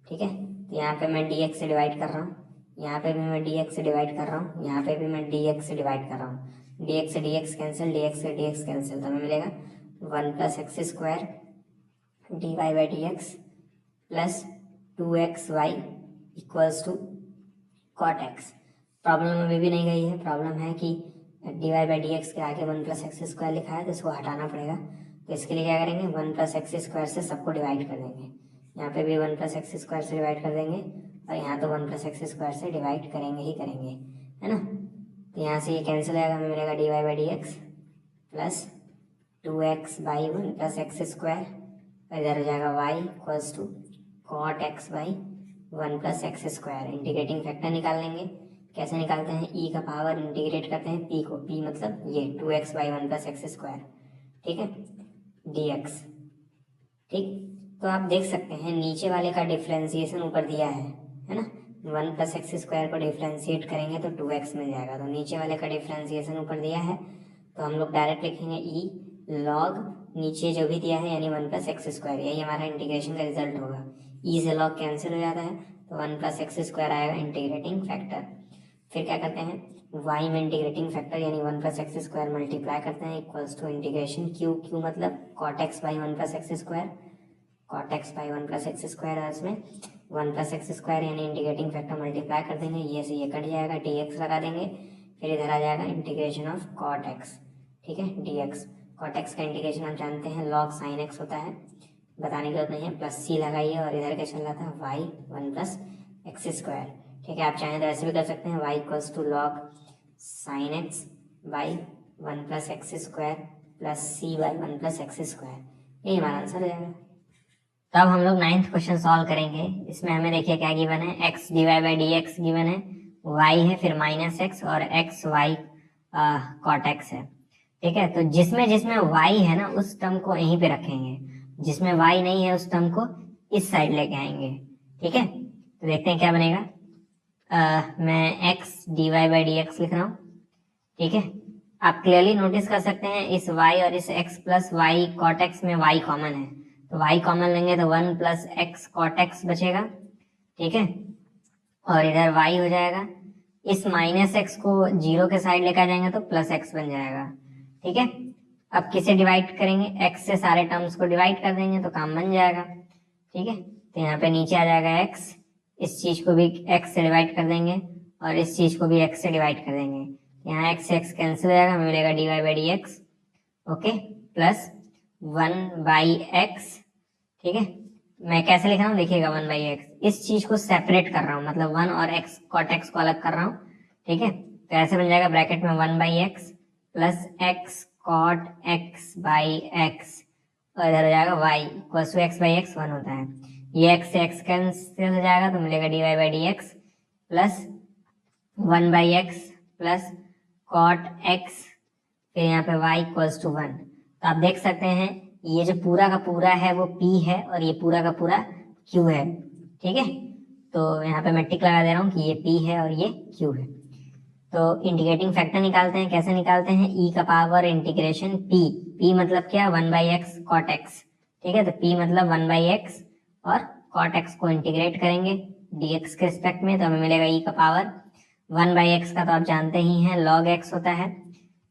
ठीक है, तो यहाँ पे मैं dx से डिवाइड कर रहा हूँ, यहाँ पे भी मैं dx से डिवाइड कर रहा हूँ, यहाँ पे भी मैं dx से डिवाइड कर रहा हूँ। dx से dx कैंसिल, dx से dx कैंसिल, तो हमें मिलेगा 1 plus x square d y by d x plus 2xy equals to cot x. Problem अभी भी नहीं गई है, प्रॉब्लम है कि d y by d x के आगे 1 प्लस एक्स स्क्वायर लिखा है, तो इसको हटाना पड़ेगा। तो इसके लिए क्या करेंगे, 1 प्लस एक्स स्क्वायर से सबको डिवाइड कर देंगे। यहाँ पे भी 1 प्लस एक्स स्क्वायर से डिवाइड कर देंगे, और यहाँ तो 1 प्लस एक्स स्क्वायर से डिवाइड करेंगे ही करेंगे, है ना। तो यहाँ से ये कैंसिल हो जाएगा, हमें मिलेगा d y by d x plus 2x by 1 plus x square, इधर हो जाएगा y equals to cot x by 1 plus x square. Integrating factor निकाल लेंगे। कैसे निकालते हैं, e का पावर इंटीग्रेट करते हैं p को, p मतलब ये 2x by 1 plus x square, ठीक है, dx। ठीक, तो आप देख सकते हैं नीचे वाले का डिफ्रेंसिएशन ऊपर दिया है ना। 1 प्लस एक्स स्क्वायर को डिफ्रेंशिएट करेंगे तो 2x मिल जाएगा। तो नीचे वाले का डिफ्रेंसिएशन ऊपर दिया है, तो हम लोग डायरेक्ट लिखेंगे e लॉग नीचे जो भी दिया है यानी 1 प्लस एक्स स्क्वायर, यही हमारा इंटीग्रेशन का रिजल्ट होगा। e से लॉग कैंसिल हो जाता है, तो 1 प्लस एक्स स्क्वायर आएगा इंटीग्रेटिंग फैक्टर। फिर क्या करते हैं, y में इंटीग्रेटिंग फैक्टर यानी 1 प्लस एक्स स्क्वायर मल्टीप्लाई करते हैं इक्वल्स टू इंटीग्रेशन q मतलब cot x by 1 plus x square, cot x by 1 plus x square है, इसमें 1 प्लस एक्स स्क्वायर यानी इंटीग्रेटिंग फैक्टर मल्टीप्लाई कर देंगे, ये से ये कट जाएगा, dx लगा देंगे, फिर इधर आ जाएगा इंटीग्रेशन ऑफ कॉट एक्स, ठीक है, dx। कॉट एक्स का इंटीग्रेशन हम जानते हैं लॉग साइन एक्स होता है, बताने की जरूरत नहीं है, प्लस c लगाइए, और इधर क्या चल रहा था y 1 प्लस एक्स स्क्वायर, ठीक है। आप चाहें तो ऐसे भी कर सकते हैं, y equals to log sine x by 1 plus x square plus c by 1 plus x square, यही हमारा आंसर हो जाएगा। तो अब हम लोग 9th क्वेश्चन सॉल्व करेंगे। इसमें हमें देखिए क्या गिवन है, x d y by d x given है, y है, फिर माइनस एक्स और एक्स वाई कॉट एक्स है, ठीक है। तो जिसमें जिसमें y है ना उस टर्म को यहीं पे रखेंगे, जिसमें y नहीं है उस टर्म को इस साइड लेके आएंगे, ठीक है। तो देखते हैं क्या बनेगा। मैं x d y by d x लिख रहा हूँ, ठीक है। आप क्लियरली नोटिस कर सकते हैं इस y और इस x plus y cot x में y कॉमन है, तो y कॉमन लेंगे तो 1 प्लस एक्स कॉट एक्स बचेगा, ठीक है, और इधर y हो जाएगा। इस माइनस एक्स को 0 के साइड लेकर जाएंगे तो प्लस एक्स बन जाएगा, ठीक है। अब किसे डिवाइड करेंगे, x से सारे टर्म्स को डिवाइड कर देंगे तो काम बन जाएगा, ठीक है। तो यहाँ पे नीचे आ जाएगा x, इस चीज को भी x से डिवाइड कर देंगे और इस चीज को भी x से डिवाइड कर देंगे, यहाँ x से x कैंसिल हो जाएगा, हमें मिलेगा d y by d x, okay, plus 1 by x, ठीक है। मैं कैसे लिख रहा हूँ देखिएगा, 1 बाई एक्स, इस चीज को सेपरेट कर रहा हूँ, मतलब 1 और x कॉट एक्स को अलग कर रहा हूँ, ठीक है। तो ऐसे बन जाएगा ब्रैकेट में 1 by x plus x cot x by x, और इधर हो जाएगा y equals to x by x 1 होता है, ये x से x कैंसिल हो जाएगा तो मिलेगा d y by d x plus 1 by x plus cot x, फिर यहाँ पे y इक्वल्स टू 1। तो आप देख सकते हैं ये जो पूरा का पूरा है वो p है और ये पूरा का पूरा q है, ठीक है। तो यहाँ पे मैं टिक लगा दे रहा हूँ कि ये p है और ये q है। तो इंटीग्रेटिंग फैक्टर निकालते हैं, कैसे निकालते हैं, e का पावर इंटीग्रेशन p मतलब क्या, 1 बाई एक्स कॉट एक्स, ठीक है। तो p मतलब 1 बाई एक्स और कॉट एक्स को इंटीग्रेट करेंगे dx के रिस्पेक्ट में, तो हमें मिलेगा e का पावर 1 बाई एक्स का तो आप जानते ही हैं लॉग एक्स होता है,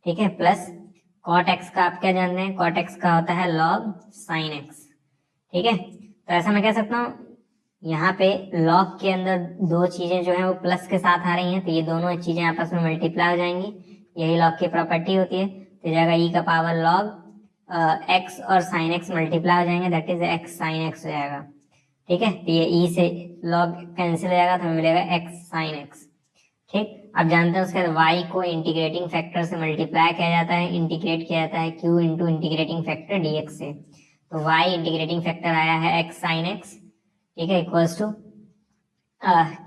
ठीक है, प्लस कॉट एक्स का आप क्या जानते हैं, कॉट एक्स का होता है लॉग साइन एक्स, ठीक है। तो ऐसा मैं कह सकता हूँ यहाँ पे लॉग के अंदर दो चीजें जो है वो प्लस के साथ आ रही हैं, तो ये दोनों चीजें आपस में मल्टीप्लाई हो जाएंगी, यही लॉग की प्रॉपर्टी होती है। तो जाएगा ई का पावर लॉग एक्स और साइन एक्स मल्टीप्लाई हो जाएंगे, that is x sine x हो जाएगा, ठीक है। तो ये ई से लॉग कैंसिल हो जाएगा तो हमें मिलेगा एक्स साइन एक्स, ठीक। अब जानते हैं उसके बाद y को इंटीग्रेटिंग फैक्टर से मल्टीप्लाई किया जाता है, इंटीग्रेट किया जाता है q into integrating factor dx से, तो y इंटीग्रेटिंग फैक्टर आया है x साइन x, ठीक है, इक्वल्स टू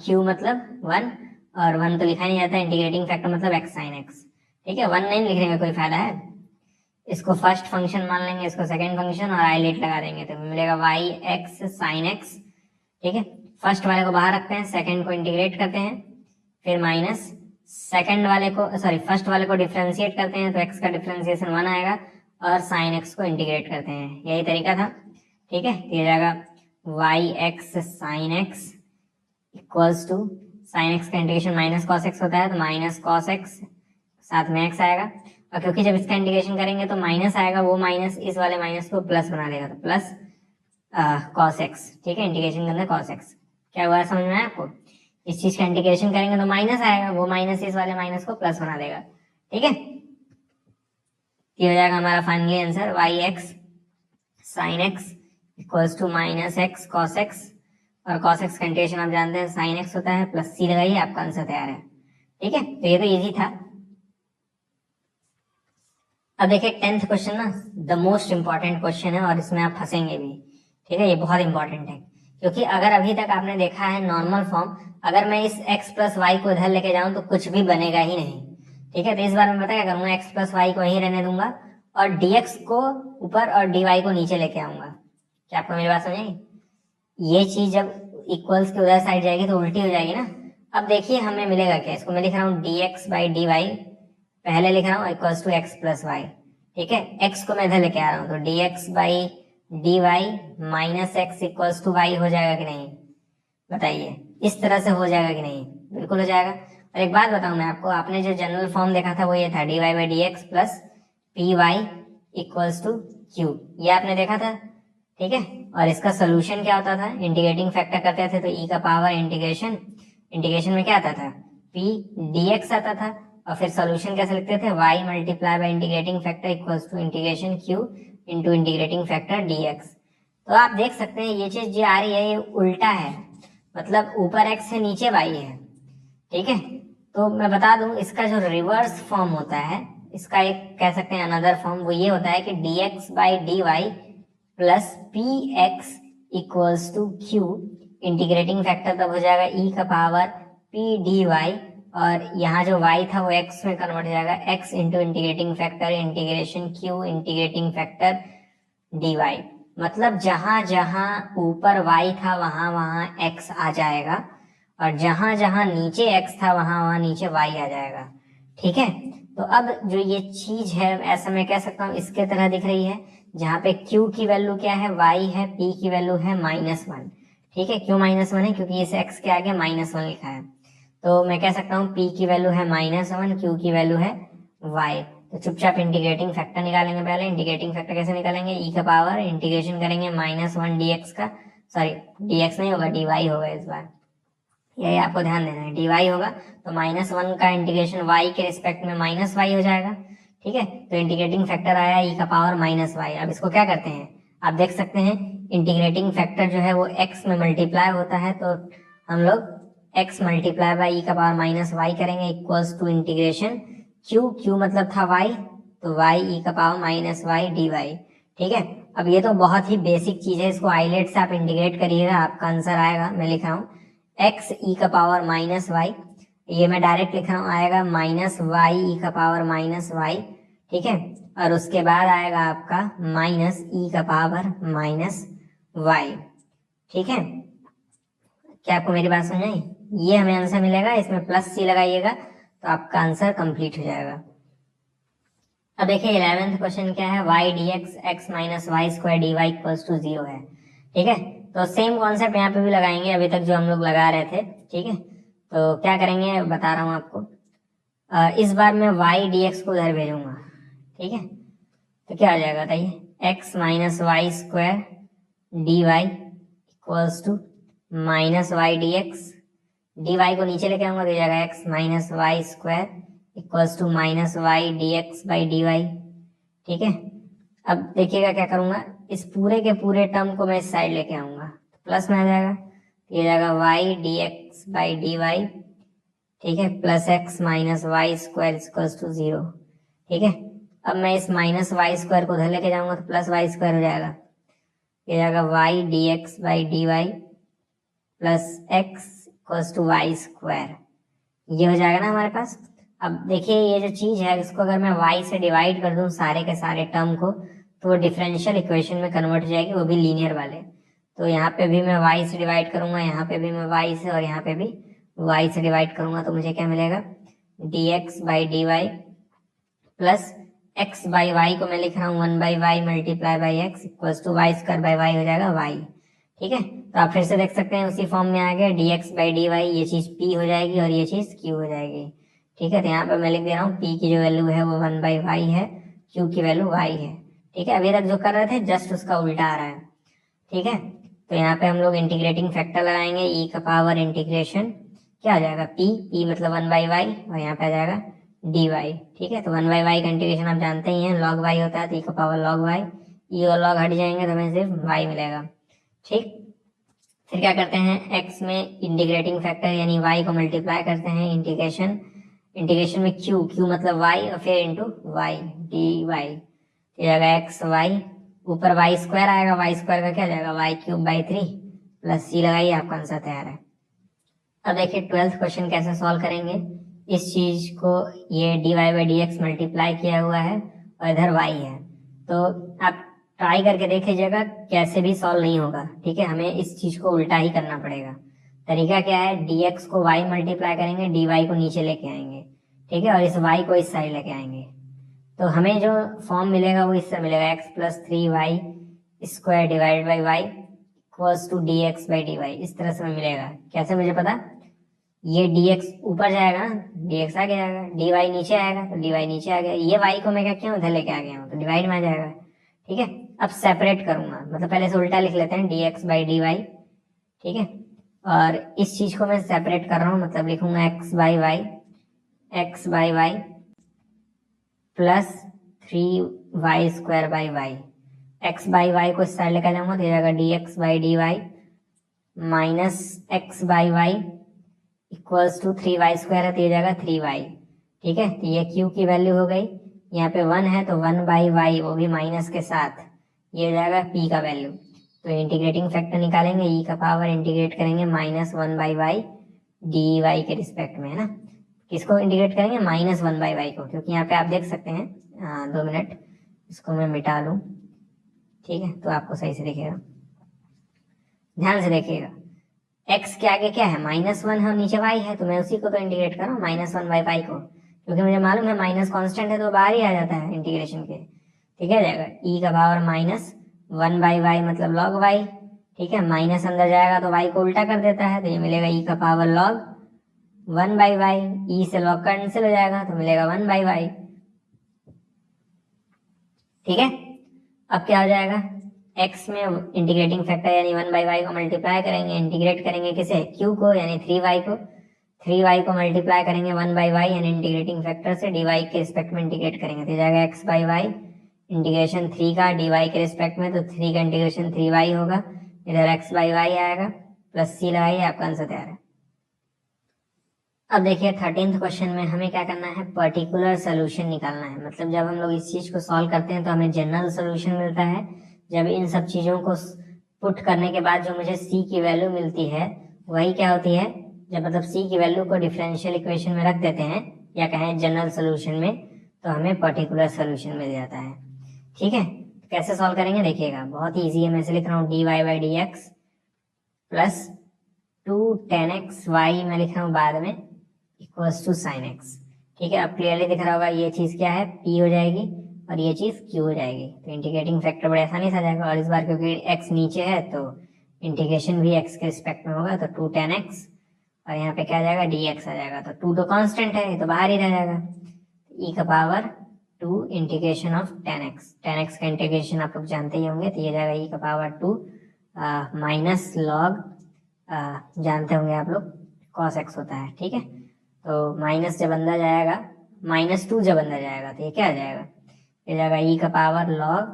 q मतलब 1 और 1 तो लिखा नहीं जाता, इंटीग्रेटिंग फैक्टर मतलब x साइन x, ठीक है। 1 नहीं लिखने में कोई फायदा है, इसको फर्स्ट फंक्शन मान लेंगे, इसको सेकंड फंक्शन और आइलेट लगा देंगे तो मिलेगा y x साइन x, ठीक है। फर्स्ट वाले को बाहर रखते हैं, सेकंड को इंटीग्रेट करते हैं, फिर माइनस सेकंड वाले को सॉरी फर्स्ट वाले को डिफरेंशिएट करते हैं तो x का डिफरेंशिएशन 1 आएगा और साइन x को इंटीग्रेट करते हैं, यही तरीका था, ठीक है। ये जाएगा y x sine x equals to sine x का इंटीग्रेशन माइनस कॉस एक्स होता है, तो माइनस कॉस एक्स साथ में एक्स आएगा, और क्योंकि जब इसका इंटीग्रेशन करेंगे तो माइनस आएगा, वो माइनस इस वाले माइनस को प्लस बना देगा, तो प्लस कॉस एक्स। ठीक है, इंटीग्रेशन के अंदर कॉस एक्स। क्या हुआ समझ में आया आपको? इस चीज का इंटीग्रेशन करेंगे तो माइनस आएगा, वो माइनस इस वाले माइनस को प्लस बना देगा। ठीक है, ये हो जाएगा हमारा finally answer y x sine x equals to minus x cos x, और कॉस एक्स का इंटीग्रेशन आप जानते हैं साइन एक्स होता है, प्लस सी लगाइए, आपका आंसर तैयार है। ठीक है, तो ये तो इजी था। अब देखिए 10th क्वेश्चन ना द मोस्ट इंपॉर्टेंट क्वेश्चन है, और इसमें आप फंसेंगे भी। ठीक है, ये बहुत इंपॉर्टेंट है, क्योंकि अगर अभी तक आपने देखा है नॉर्मल फॉर्म, अगर मैं इस x प्लस वाई को इधर लेके जाऊं तो कुछ भी बनेगा ही नहीं। ठीक है, तो इस बार मैं पता क्या करूंगा, x प्लस वाई को यहीं रहने दूंगा और dx को ऊपर और dy को नीचे लेके आऊंगा। क्या आपको मेरी बात समझ? ये चीज जब इक्वल्स के उधर साइड जाएगी तो उल्टी हो जाएगी ना। अब देखिए हमें मिलेगा क्या, इसको मैं लिख रहा हूँ dx बाई dy, पहले लिख रहा हूँ equals to x plus y. ठीक है, x को मैं इधर लेके आ रहा हूँ, तो dx by dy minus x equals to y हो जाएगा कि नहीं? बताइए, इस तरह से हो जाएगा कि नहीं? बिल्कुल हो जाएगा। और एक बात बताऊं मैं आपको, आपने जो जनरल फॉर्म देखा था वो ये था dy by d x plus p y equals to q, ये आपने देखा था। ठीक है, और इसका सोल्यूशन क्या होता था, इंटीग्रेटिंग फैक्टर करते थे तो ई का पावर इंटीग्रेशन, इंटीग्रेशन में क्या आता था, पी डी एक्स आता था, और फिर सोल्यूशन कैसे लिखते थे, y multiply by integrating factor equals to integration q into integrating factor dx। तो आप देख सकते हैं ये चीज जो आ रही है ये उल्टा है, मतलब ऊपर x है नीचे y है। ठीक है, तो मैं बता दूं इसका जो रिवर्स फॉर्म होता है, इसका एक कह सकते हैं अनदर फॉर्म, वो ये होता है कि dx by d y plus p x equals to q, integrating factor तब हो जाएगा ई का पावर पी डी वाई, और यहाँ जो y था वो x में कन्वर्ट हो जाएगा, x into integrating factor integration q integrating factor dy। मतलब जहां जहां ऊपर y था वहां वहां x आ जाएगा, और जहां जहां नीचे x था वहां वहां नीचे y आ जाएगा। ठीक है, तो अब जो ये चीज है ऐसा मैं कह सकता हूँ इसके तरह दिख रही है, जहां पे q की वैल्यू क्या है, y है, p की वैल्यू है -1। ठीक है, क्यों -1 है, क्योंकि इस x के आगे -1 लिखा है, तो मैं कह सकता हूँ p की वैल्यू है -1, q की वैल्यू है y। तो चुपचाप इंटीग्रेटिंग फैक्टर निकालेंगे, पहले इंटीग्रेटिंग फैक्टर कैसे निकालेंगे, e का पावर इंटीग्रेशन करेंगे -1 dx का, सॉरी dx नहीं होगा dy होगा इस बार, यही आपको ध्यान देना है, dy होगा, तो -1 का इंटीग्रेशन y के रिस्पेक्ट में -y हो जाएगा। ठीक है, तो इंटीग्रेटिंग फैक्टर आया e का पावर -y। अब इसको क्या करते हैं, आप देख सकते हैं इंटीग्रेटिंग फैक्टर जो है वो x में मल्टीप्लाई होता है, तो हम लोग x मल्टीप्लाई बाई ई का पावर -y करेंगे इक्वल्स टू इंटीग्रेशन q मतलब था y, तो y ई का पावर -y dy। ठीक है, अब ये तो बहुत ही बेसिक चीज है, इसको आइलेट से आप इंटीग्रेट करिएगा, आपका आंसर आएगा। मैं लिख रहा हूँ x ई का पावर -y, ये मैं डायरेक्ट लिख रहा हूँ, आएगा -y ई का पावर -y। ठीक है, और उसके बाद आएगा आपका माइनस ई का पावर -y। ठीक है, क्या आपको मेरी बात समझ आई? ये हमें आंसर मिलेगा, इसमें प्लस सी लगाइएगा तो आपका आंसर कंप्लीट हो जाएगा। अब देखिए 11th क्वेश्चन क्या है, y dx x minus y square d y equals to 0 है। ठीक है, तो सेम कॉन्सेप्ट यहाँ पे भी लगाएंगे अभी तक जो हम लोग लगा रहे थे। ठीक है, तो क्या करेंगे बता रहा हूँ आपको, इस बार मैं y dx को उधर भेजूंगा। ठीक है, तो क्या आ जाएगा बताइए, x minus y square d y equals to -y dx, dy को नीचे लेके आऊंगा तो जाएगा x minus y square equals to -y dx by dy। ठीक है, अब देखिएगा क्या करूंगा, इस पूरे के पूरे टर्म को मैं इस साइड लेके आऊंगा तो प्लस में आ जाएगा, ये जाएगा y dx बाई dy। ठीक है, plus x minus y square equals to 0। ठीक है, अब मैं इस -y स्क्वायर को उधर लेके जाऊंगा तो प्लस y स्क्वायर हो जाएगा, ये जाएगा y dx by dy plus x equals to y square, ये हो जाएगा ना हमारे पास। अब देखिए ये जो चीज है इसको अगर मैं y से डिवाइड कर दूं सारे के सारे टर्म को, तो वो डिफरेंशियल इक्वेशन में कन्वर्ट हो जाएगी, वो भी लीनियर वाले। तो यहाँ पे भी मैं y से डिवाइड करूंगा, यहाँ पे भी मैं y से, और यहाँ पे भी y से डिवाइड करूंगा, तो मुझे क्या मिलेगा, dx by d y plus x by y को मैं लिख रहा हूँ 1 by y multiply by x equals to y square by y हो जाएगा y। ठीक है, तो आप फिर से देख सकते हैं उसी फॉर्म में आ गया dx बाई dy, ये चीज p हो जाएगी और ये चीज q हो जाएगी। ठीक है, तो यहाँ पे मैं लिख दे रहा हूँ p की जो वैल्यू है वो 1/y है, q की वैल्यू y है। ठीक है, अभी तक जो कर रहे थे जस्ट उसका उल्टा आ रहा है। ठीक है, तो यहाँ पे हम लोग इंटीग्रेटिंग फैक्टर लगाएंगे, e का पावर इंटीग्रेशन क्या आ जाएगा p मतलब 1/y और यहाँ पे आ जाएगा dy। ठीक है, तो 1/y का इंटीग्रेशन आप जानते ही हैं log y होता है, तो e का पावर log y, e और log हट जाएंगे तो हमें सिर्फ y मिलेगा। ठीक, फिर क्या करते हैं x में इंटीग्रेटिंग फैक्टर यानी y को मल्टीप्लाई करते हैं, इंटीग्रेशन में q मतलब y और फिर इंटू y dy, तो जाएगा एक्स वाई, ऊपर वाई स्क्वायर आएगा, वाई स्क्वायर का क्या जाएगा y³/3 प्लस c लगाइए, आपका आंसर तैयार है। अब देखिए 12th क्वेश्चन कैसे सॉल्व करेंगे। इस चीज को ये dy/dx मल्टीप्लाई किया हुआ है और इधर y है, तो आप ट्राई करके देख लीजिएगा, कैसे भी सॉल्व नहीं होगा। ठीक है, हमें इस चीज को उल्टा ही करना पड़ेगा। तरीका क्या है, dx को y मल्टीप्लाई करेंगे, dy को नीचे लेके आएंगे। ठीक है, और इस y को इस साइड लेके आएंगे, तो हमें जो फॉर्म मिलेगा वो इससे मिलेगा x+3y² divide by y equals to dx/dy। इस तरह से हमें मिलेगा। कैसे मुझे पता, ये dx ऊपर जाएगा ना, dx आगे जाएगा, dy नीचे आएगा तो dy नीचे आ गया, ये y को मैं क्या किया हूँ इधर लेके आ गया हूँ, तो डिवाइड में आ जाएगा। ठीक है, अब सेपरेट करूंगा, मतलब पहले से उल्टा लिख लेते हैं dx/dy। ठीक है, और इस चीज को मैं सेपरेट कर रहा हूँ, मतलब लिखूंगा x/y प्लस 3y²/y, x/y को इस साइड लेकर जाऊंगा तो जाएगा dx/dy minus x/y equals to 3y² है, तो ये जाएगा 3y। ठीक है, तो ये q की वैल्यू हो गई, यहाँ पे 1 है तो 1/y वो भी माइनस के साथ, ये जाएगा p का वैल्यू। तो इंटीग्रेटिंग फैक्टर निकालेंगे, e का पावर इंटीग्रेट करेंगे -1/y dy के रिस्पेक्ट में, है ना। किसको इंटीग्रेट करेंगे, -1/y को, क्योंकि यहाँ पे आप देख सकते हैं 2 मिनट, इसको मैं मिटा लूं। ठीक है, तो आपको सही से दिखेगा, ध्यान से देखिएगा। x के आगे क्या है, -1 है और नीचे y है, तो मैं उसी को तो इंटीग्रेट कर रहा हूँ -1/y को, क्योंकि मुझे मालूम है माइनस कांस्टेंट है तो बाहर ही आ जाता है इंटीग्रेशन के। ठीक है, जाएगा e का पावर -1/y मतलब log y। ठीक है, माइनस अंदर जाएगा तो y को उल्टा कर देता है, तो ये मिलेगा e का पावर log 1/y, e से log कैंसिल हो जाएगा तो मिलेगा 1/y। ठीक है, अब क्या हो जाएगा, x में इंटीग्रेटिंग फैक्टर यानी 1/y को मल्टीप्लाई करेंगे, इंटीग्रेट करेंगे किसे, q को यानी 3y को, 3y को मल्टीप्लाई करेंगे 1/y यानी इंटीग्रेटिंग फैक्टर से dy के रिस्पेक्ट में इंटीग्रेट करेंगे, तो जाएगा x/y इंटीग्रेशन 3 का dy के रिस्पेक्ट में, तो 3 का इंटीग्रेशन 3y होगा, इधर x/y आएगा प्लस c लगाइए, आपका आंसर तैयार है। अब देखिए 13th क्वेश्चन में हमें क्या करना है, पर्टिकुलर सोल्यूशन निकालना है। मतलब जब हम लोग इस चीज को सॉल्व करते हैं तो हमें जनरल सोल्यूशन मिलता है, जब इन सब चीजों को पुट करने के बाद जो मुझे c की वैल्यू मिलती है वही क्या होती है, जब मतलब c की वैल्यू को डिफरेंशियल इक्वेशन में रख देते हैं या कहें जनरल सोल्यूशन में, तो हमें पर्टिकुलर सोल्यूशन मिल जाता है। ठीक है, कैसे सॉल्व करेंगे देखिएगा, बहुत ही ईजी है। मैं इसे लिख रहा हूँ dy/dx plus 2 tan x, y मैं लिख रहा हूँ बाद में इक्वल्स टू sin x। ठीक है, अब क्लियरली दिख रहा होगा, ये चीज क्या है, p हो जाएगी और ये चीज q हो जाएगी, तो इंटीग्रेटिंग फैक्टर बड़े आसानी से आ जाएगा। और इस बार क्योंकि x नीचे है तो इंटीग्रेशन भी x के रिस्पेक्ट में होगा, तो 2 tan x और यहाँ पे क्या आ जाएगा, dx आ जाएगा, तो 2 तो कांस्टेंट है, ये तो बाहर ही रह जाएगा, e का power 2 integration of tan x का इंटीग्रेशन आप लोग जानते ही होंगे, तो ये जाएगा e का पावर 2 माइनस लॉग जानते होंगे आप लोग cos x होता है। ठीक है, तो माइनस जब अंदर जाएगा, -2 जब अंदर जाएगा तो ये क्या आ जाएगा, ये जाएगा e का पावर log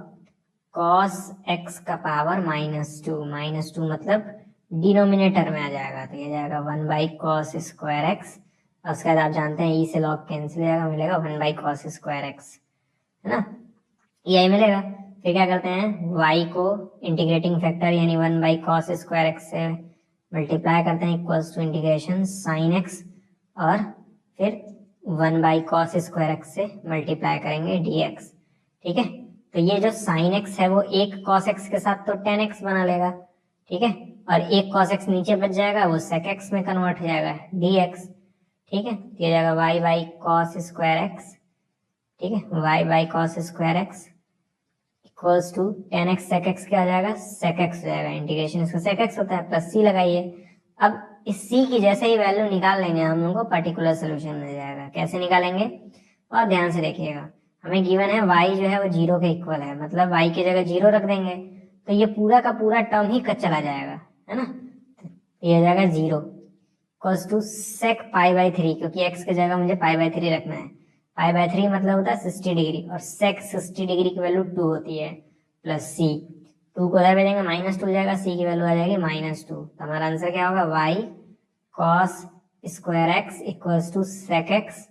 cos x का पावर -2 मतलब डिनोमिनेटर में आ जाएगा, तो ये जाएगा 1/cos²x, और उसके बाद आप जानते हैं e से log कैंसिल हो जाएगा, मिलेगा 1/cos²x, है ना, यही मिलेगा। फिर क्या करते हैं, y को इंटीग्रेटिंग फैक्टर यानी 1/cos²x से मल्टीप्लाई करते हैं equals to integration sin x, और फिर 1/cos² से मल्टीप्लाई करेंगे dx। ठीक है, तो ये जो sin x है वो एक cos x के साथ तो tan x बना लेगा। ठीक है, और एक cos x नीचे बच जाएगा, वो sec x में कन्वर्ट हो जाएगा dx। ठीक है, तो ये जाएगा y/cos²x। ठीक है, y/cos² equals to ten x sec x क्या हो जाएगा, सेक एक्स हो जाएगा, इंटीग्रेशन इसका सेक एक्स होता है, प्लस सी लगाइए। अब इस सी की जैसे ही वैल्यू निकाल लेंगे हम लोग को पर्टिकुलर सोल्यूशन मिल जाएगा। कैसे निकालेंगे, और ध्यान से देखिएगा, हमें गिवन है y जो है वो 0 के इक्वल है, मतलब y की जगह 0 रख देंगे तो ये पूरा का पूरा टर्म ही कट चला जाएगा, है ना। तो ये हो जाएगा 0 equals to sec pi by 3, क्योंकि x की जगह मुझे पाई बाई 3 रखना है। पाई बाई 3 मतलब होता है 60 डिग्री, और सेक 60 डिग्री की वैल्यू 2 होती है, प्लस सी 2 को उधर भेजेंगे माइनस 2 हो जाएगा, सी की वैल्यू आ जाएगी -2। तो हमारा आंसर क्या होगा, y cos square x equals to sec x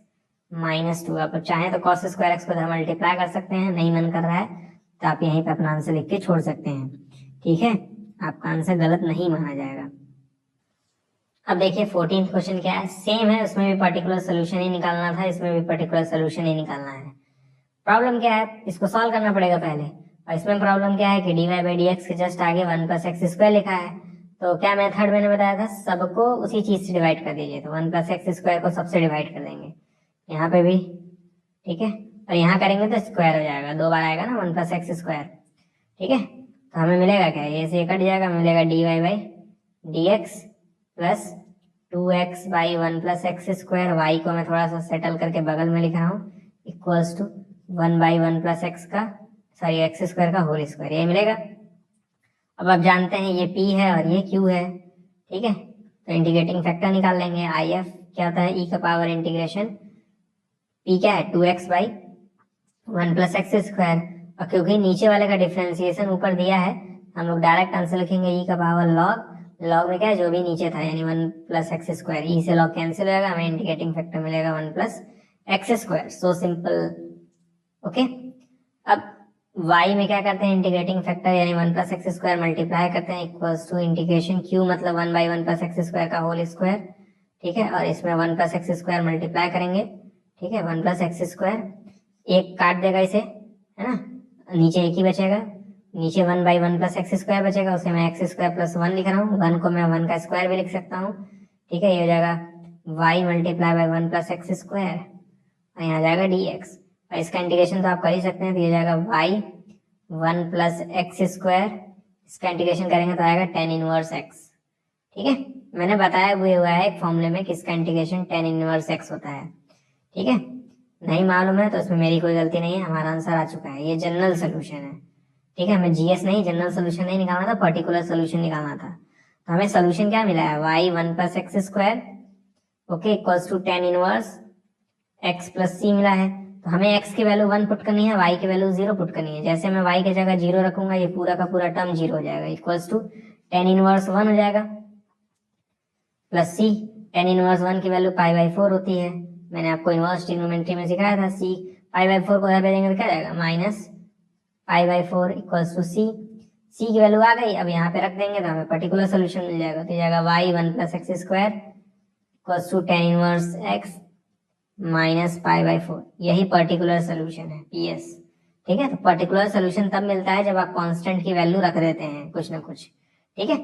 -2। आप चाहें तो cos स्क्वायर एक्स को उधर मल्टीप्लाई कर सकते हैं, नहीं मन कर रहा है तो आप यहीं पे अपना आंसर लिख के छोड़ सकते हैं, ठीक है, आपका आंसर गलत नहीं माना जाएगा। अब देखिए 14th क्वेश्चन क्या है, सेम है, उसमें भी पर्टिकुलर सोल्यूशन ही निकालना था, इसमें भी पर्टिकुलर सोल्यूशन ही निकालना है। प्रॉब्लम क्या है, इसको सॉल्व करना पड़ेगा पहले, और इसमें प्रॉब्लम क्या है कि dy बाई डी एक्स के जस्ट आगे 1 प्लस एक्स स्क्वायर लिखा है। तो क्या मेथड मैंने बताया था, सबको उसी चीज से डिवाइड कर दीजिए, तो 1 प्लस एक्स स्क्वायर को सबसे डिवाइड कर देंगे, यहाँ पे भी, ठीक है, और यहाँ करेंगे तो स्क्वायर हो जाएगा, 2 बार आएगा ना 1 प्लस एक्स स्क्वायर, ठीक है। तो हमें मिलेगा क्या, ये से कट जाएगा, मिलेगा dy by d x plus 2x by 1 plus x square, y को मैं थोड़ा सा सेटल करके बगल में लिख रहा हूँ, equals to 1 by 1 plus x का सॉरी एक्स स्क्वायर का होल स्क्वायर, ये मिलेगा। अब आप जानते हैं ये p है और ये q है, ठीक है, तो इंटीग्रेटिंग फैक्टर निकाल लेंगे। if क्या होता है, e का पावर इंटीग्रेशन p क्या है 2x by 1 plus x square, और क्योंकि नीचे वाले का डिफ्रेंसिएशन ऊपर दिया है, हम लोग डायरेक्ट आंसर लिखेंगे e का पावर लॉग में क्या है जो भी नीचे था, यानी 1 प्लस एक्स स्क्वायर, ई से लॉग कैंसिल हो जाएगा, हमें इंटीग्रेटिंग फैक्टर मिलेगा 1 plus x square, so simple, okay. अब y में क्या करते हैं, इंटीग्रेटिंग फैक्टर यानी 1 प्लस एक्स स्क्वायर मल्टीप्लाई करते हैं, इक्वल्स टू इंटीग्रेशन q मतलब 1 बाई 1 प्लस एक्स स्क्वायर का होल स्क्वायर, ठीक है, और इसमें 1 प्लस एक्स स्क्वायर मल्टीप्लाई करेंगे, ठीक है, 1 प्लस एक्स स्क्वायर, एक काट देगा इसे, है ना, नीचे एक ही बचेगा, नीचे 1 बाई 1 प्लस एक्स स्क्वायर बचेगा, उसे मैं एक्स स्क्वायर प्लस 1 लिख रहा हूँ, 1 को मैं 1 का स्क्वायर भी लिख सकता हूँ, ठीक है, ये हो जाएगा y multiply by 1 plus x square, और यहाँ जाएगा dx, और इसका इंटीग्रेशन तो आप कर ही सकते हैं, तो ये जाएगा y 1 प्लस एक्स स्क्वायर, इसका इंटीग्रेशन करेंगे तो आएगा tan इनवर्स x, ठीक है, मैंने बताया हुआ है एक फॉर्मूले में कि इसका इंटीग्रेशन tan इनवर्स x होता है, ठीक है, नहीं मालूम है तो उसमें मेरी कोई गलती नहीं है, हमारा आंसर आ चुका है, ये जनरल सोल्यूशन है, ठीक है, हमें जीएस नहीं जनरल सोल्यूशन नहीं निकालना था, पर्टिकुलर सोल्यूशन निकालना था। तो हमें सोल्यूशन क्या मिला है, y 1 plus x square, okay, equals to tan inverse x plus c मिला है। तो हमें x की वैल्यू 1 पुट करनी है, y की वैल्यू 0 पुट करनी है, जैसे मैं y की जगह 0 रखूंगा ये पूरा का पूरा टर्म 0 हो जाएगा, इक्वल्स टू tan इनवर्स 1 हो जाएगा, प्लस c, tan इनवर्स 1 की वैल्यू पाई बाई 4 होती है, मैंने आपको इनवर्स ट्रिग्नोमेट्री में सिखाया था, c पाई बाई 4 को उधर भेजेंगे तो क्या जाएगा minus pi by 4 equals to c की वैल्यू आ गई, अब यहाँ पे रख देंगे तो हमें पर्टिकुलर सोल्यूशन मिल जाएगा, तो जाएगा y 1 plus x square equals to tan inverse x minus pi by 4, यही पर्टिकुलर सोल्यूशन है PS, ठीक है। तो पर्टिकुलर सोल्यूशन तब मिलता है जब आप कांस्टेंट की वैल्यू रख देते हैं कुछ ना कुछ, ठीक है।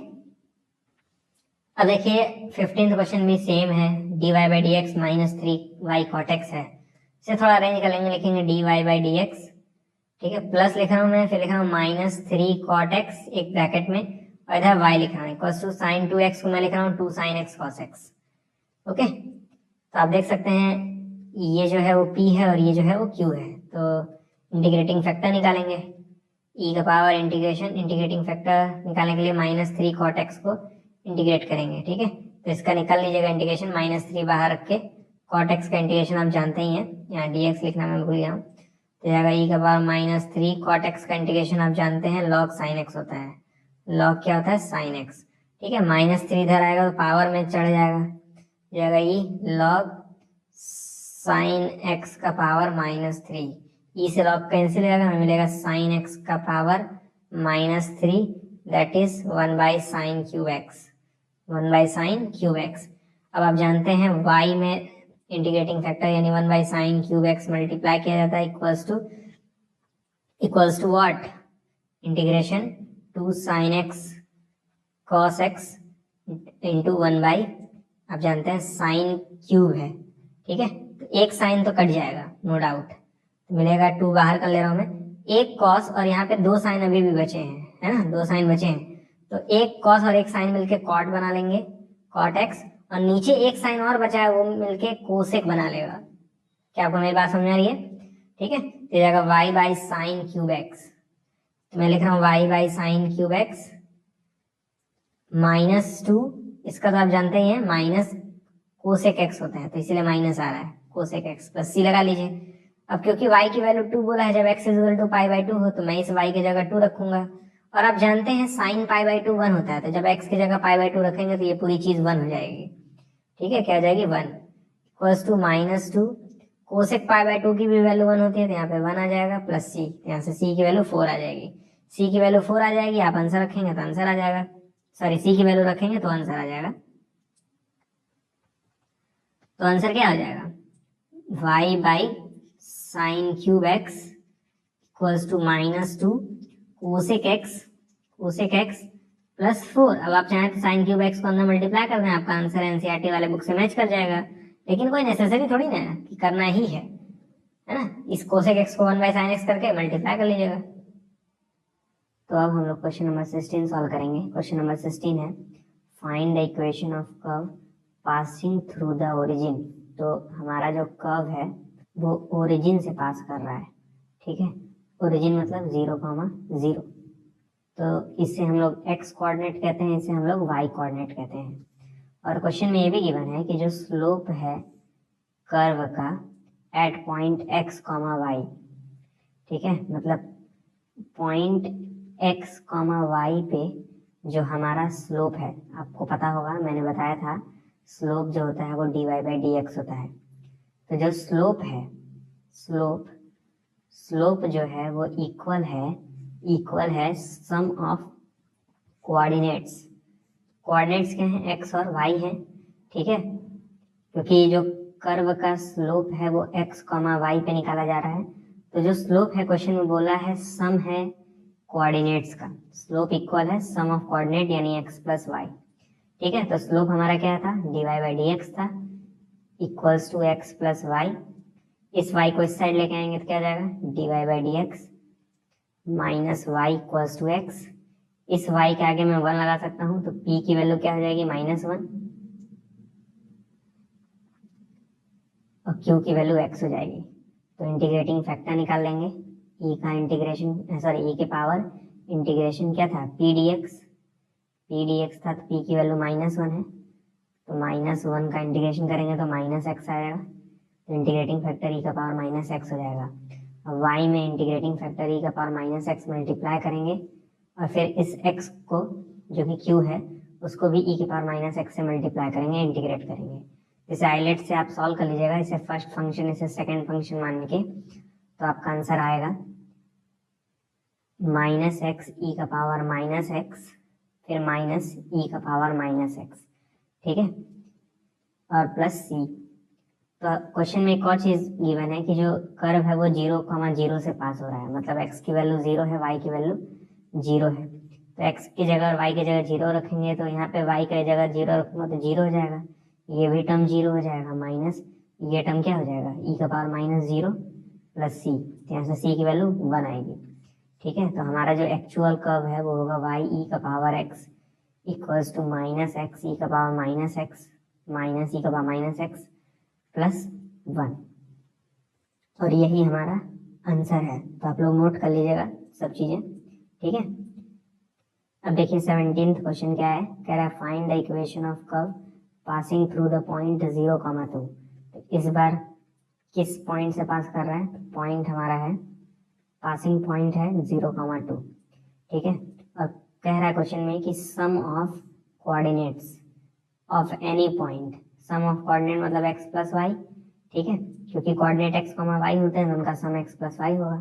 अब देखिए 15th क्वेश्चन भी सेम है, dy by d x minus 3y cot x है, इसे थोड़ा अरेंज कर लेंगे, लिखेंगे dy बाई डी एक्स, ठीक है, प्लस लिख रहा हूं मैं, फिर लिख रहा हूँ माइनस 3 cot x एक ब्रैकेट में, और इधर y लिख रहा हूँ इक्वल्स टू साइन 2x को मैं लिख रहा हूँ 2 sin x cos x, okay. तो आप देख सकते हैं ये जो है वो p है और ये जो है वो q है, तो इंटीग्रेटिंग फैक्टर निकालेंगे, e का पावर इंटीग्रेटिंग फैक्टर निकालने के लिए माइनस 3 cot x को इंटीग्रेट करेंगे, ठीक है, तो इसका निकाल लीजिएगा इंटीग्रेशन, -3 बाहर रख के, cot x का इंटीग्रेशन आप जानते ही हैं, यहाँ dx लिखना मैं भूल गया हूँ, तो जाएगा e का पावर -3 cot x का इंटीग्रेशन आप जानते हैं log sin x होता है, log क्या होता है sin x, ठीक है, -3 इधर आएगा तो पावर में चढ़ जाएगा e log sin x का पावर -3, e से log कैंसिल हो जाएगा, हमें मिलेगा sin x का power -3 that is 1 by sine cube x, 1 by sine cube x. अब आप जानते हैं y में इंटीग्रेटिंग फैक्टर यानी 1 by sine cube x multiply किया जाता है, equals to what, integration 2 sine x cos x into 1 by, आप जानते हैं साइन क्यूब है, ठीक है, तो एक साइन तो कट जाएगा नो डाउट, तो मिलेगा 2 बाहर कर ले रहा हूं मैं, एक कॉस और यहाँ पे दो साइन अभी भी बचे हैं, है ना, दो साइन बचे हैं, तो एक कॉस और एक साइन मिलके कॉट बना लेंगे, कॉट एक्स, और नीचे एक साइन और बचा है वो मिलके कोसेक बना लेगा। क्या आपको मेरी बात समझ आ रही है? ठीक है, तो ये जाएगा y by sine cube x, तो मैं लिख रहा हूँ y by sine cube x -2, इसका तो आप जानते ही हैं माइनस कोसेक एक्स होता है, तो इसीलिए माइनस आ रहा है, कोसेक एक्स प्लस सी लगा लीजिए। अब क्योंकि y की वैल्यू 2 बोला है, जब x equal to pi by 2 हो तो मैं इस y की जगह 2 रखूंगा, और आप जानते हैं साइन पाई बाई 2 1 होता है, तो जब x की जगह पाई बाई 2 रखेंगे तो ये पूरी चीज 1 हो जाएगी। ठीक है, क्या हो जाएगी 1 equals to -2, cosec pi by 2 की भी वैल्यू 1 होती है, तो यहाँ पे 1 आ जाएगा प्लस सी, यहाँ से सी की वैल्यू 4 आ जाएगी, सी की वैल्यू 4 आ जाएगी, आप आंसर रखेंगे तो आंसर आ जाएगा, सॉरी सी की वैल्यू रखेंगे तो आंसर आ जाएगा, तो आंसर क्या हो जाएगा y by sine cube x equals to -2 cosec x plus 4। अब आप चाहें तो साइन क्यूब एक्स को अंदर मल्टीप्लाई कर दें, आपका आंसर एनसीईआरटी वाले बुक से मैच कर जाएगा, लेकिन कोई नेसेसरी थोड़ी ना है कि करना ही है ना, इस कोसेक एक्स को 1 बाई साइन एक्स करके मल्टीप्लाई कर लीजिएगा। तो अब हम लोग क्वेश्चन नंबर 16 सॉल्व करेंगे। क्वेश्चन नंबर 16 है find the equation of curve passing through the origin. तो हमारा जो कर्व है वो ओरिजिन से पास कर रहा है, ठीक है, ओरिजिन मतलब 0,0, तो इससे हम लोग x कोऑर्डिनेट कहते हैं, इसे हम लोग y कोऑर्डिनेट कहते हैं। और क्वेश्चन में ये भी गिवन है कि जो स्लोप है कर्व का एट पॉइंट x, y, ठीक है, मतलब पॉइंट x, y पे जो हमारा स्लोप है, आपको पता होगा मैंने बताया था स्लोप जो होता है वो dy बाई dx होता है, तो जो स्लोप है, स्लोप जो है वो इक्वल है सम ऑफ कोऑर्डिनेट्स। कोऑर्डिनेट्स क्या हैं, x और y है, ठीक है, क्योंकि जो कर्व का स्लोप है वो x, y पे निकाला जा रहा है, तो जो स्लोप है क्वेश्चन में बोला है सम है कोऑर्डिनेट्स का, स्लोप इक्वल है सम ऑफ कोऑर्डिनेट यानी x प्लस y, ठीक है, तो स्लोप हमारा क्या था dy बाई dx था equals to x plus y, इस y को इस साइड लेके आएंगे तो क्या हो जाएगा dy by dx minus y equals to x, इस y के आगे मैं 1 लगा सकता हूं, तो p की वैल्यू क्या हो जाएगी -1 और q की वैल्यू x हो जाएगी, तो इंटीग्रेटिंग फैक्टर निकाल लेंगे, e का इंटीग्रेशन सॉरी e के पावर इंटीग्रेशन क्या था p dx था, तो p की वैल्यू -1 है, तो -1 का इंटीग्रेशन करेंगे तो -x आएगा, तो इंटीग्रेटिंग फैक्टर e का पावर -x हो जाएगा। अब y में इंटीग्रेटिंग फैक्टर e का पावर -x मल्टीप्लाई करेंगे और फिर इस x को जो कि q है उसको भी e के पावर -x से मल्टीप्लाई करेंगे, इंटीग्रेट करेंगे। इसे आइलेट से आप सॉल्व कर लीजिएगा, इसे फर्स्ट फंक्शन इसे सेकंड फंक्शन मान के, तो आपका आंसर आएगा -x e का पावर -x फिर -e का पावर -x, ठीक है, और प्लस c। तो क्वेश्चन में एक और चीज गिवन है कि जो कर्व है वो 0,0 से पास हो रहा है, मतलब x की वैल्यू 0 है, y की वैल्यू 0 है, तो x की जगह और y की जगह 0 रखेंगे, तो यहाँ पे y की जगह 0 रखूंगा तो 0 हो जाएगा, ये भी टर्म 0 हो जाएगा, माइनस ये टर्म क्या हो जाएगा e का पावर -0 प्लस c, तो यहाँ से c की वैल्यू 1 आएगी, ठीक है, तो हमारा जो एक्चुअल कर्व है वो होगा y e का power x equals to -x e का पावर -x माइनस e का पावर -x प्लस 1, और यही हमारा आंसर है, तो आप लोग नोट कर लीजिएगा सब चीजें, ठीक है। अब देखिए 17th क्वेश्चन क्या है, कह रहा है find the equation of curve passing through the point 0,2, तो इस बार किस पॉइंट से पास कर रहा है, पॉइंट हमारा है पासिंग पॉइंट है 0,2, ठीक है, और कह रहा है क्वेश्चन में कि sum of coordinates of any point, sum of coordinate मतलब x प्लस वाई, ठीक है, क्योंकि कोऑर्डिनेट x, y होते हैं तो उनका सम x प्लस वाई होगा।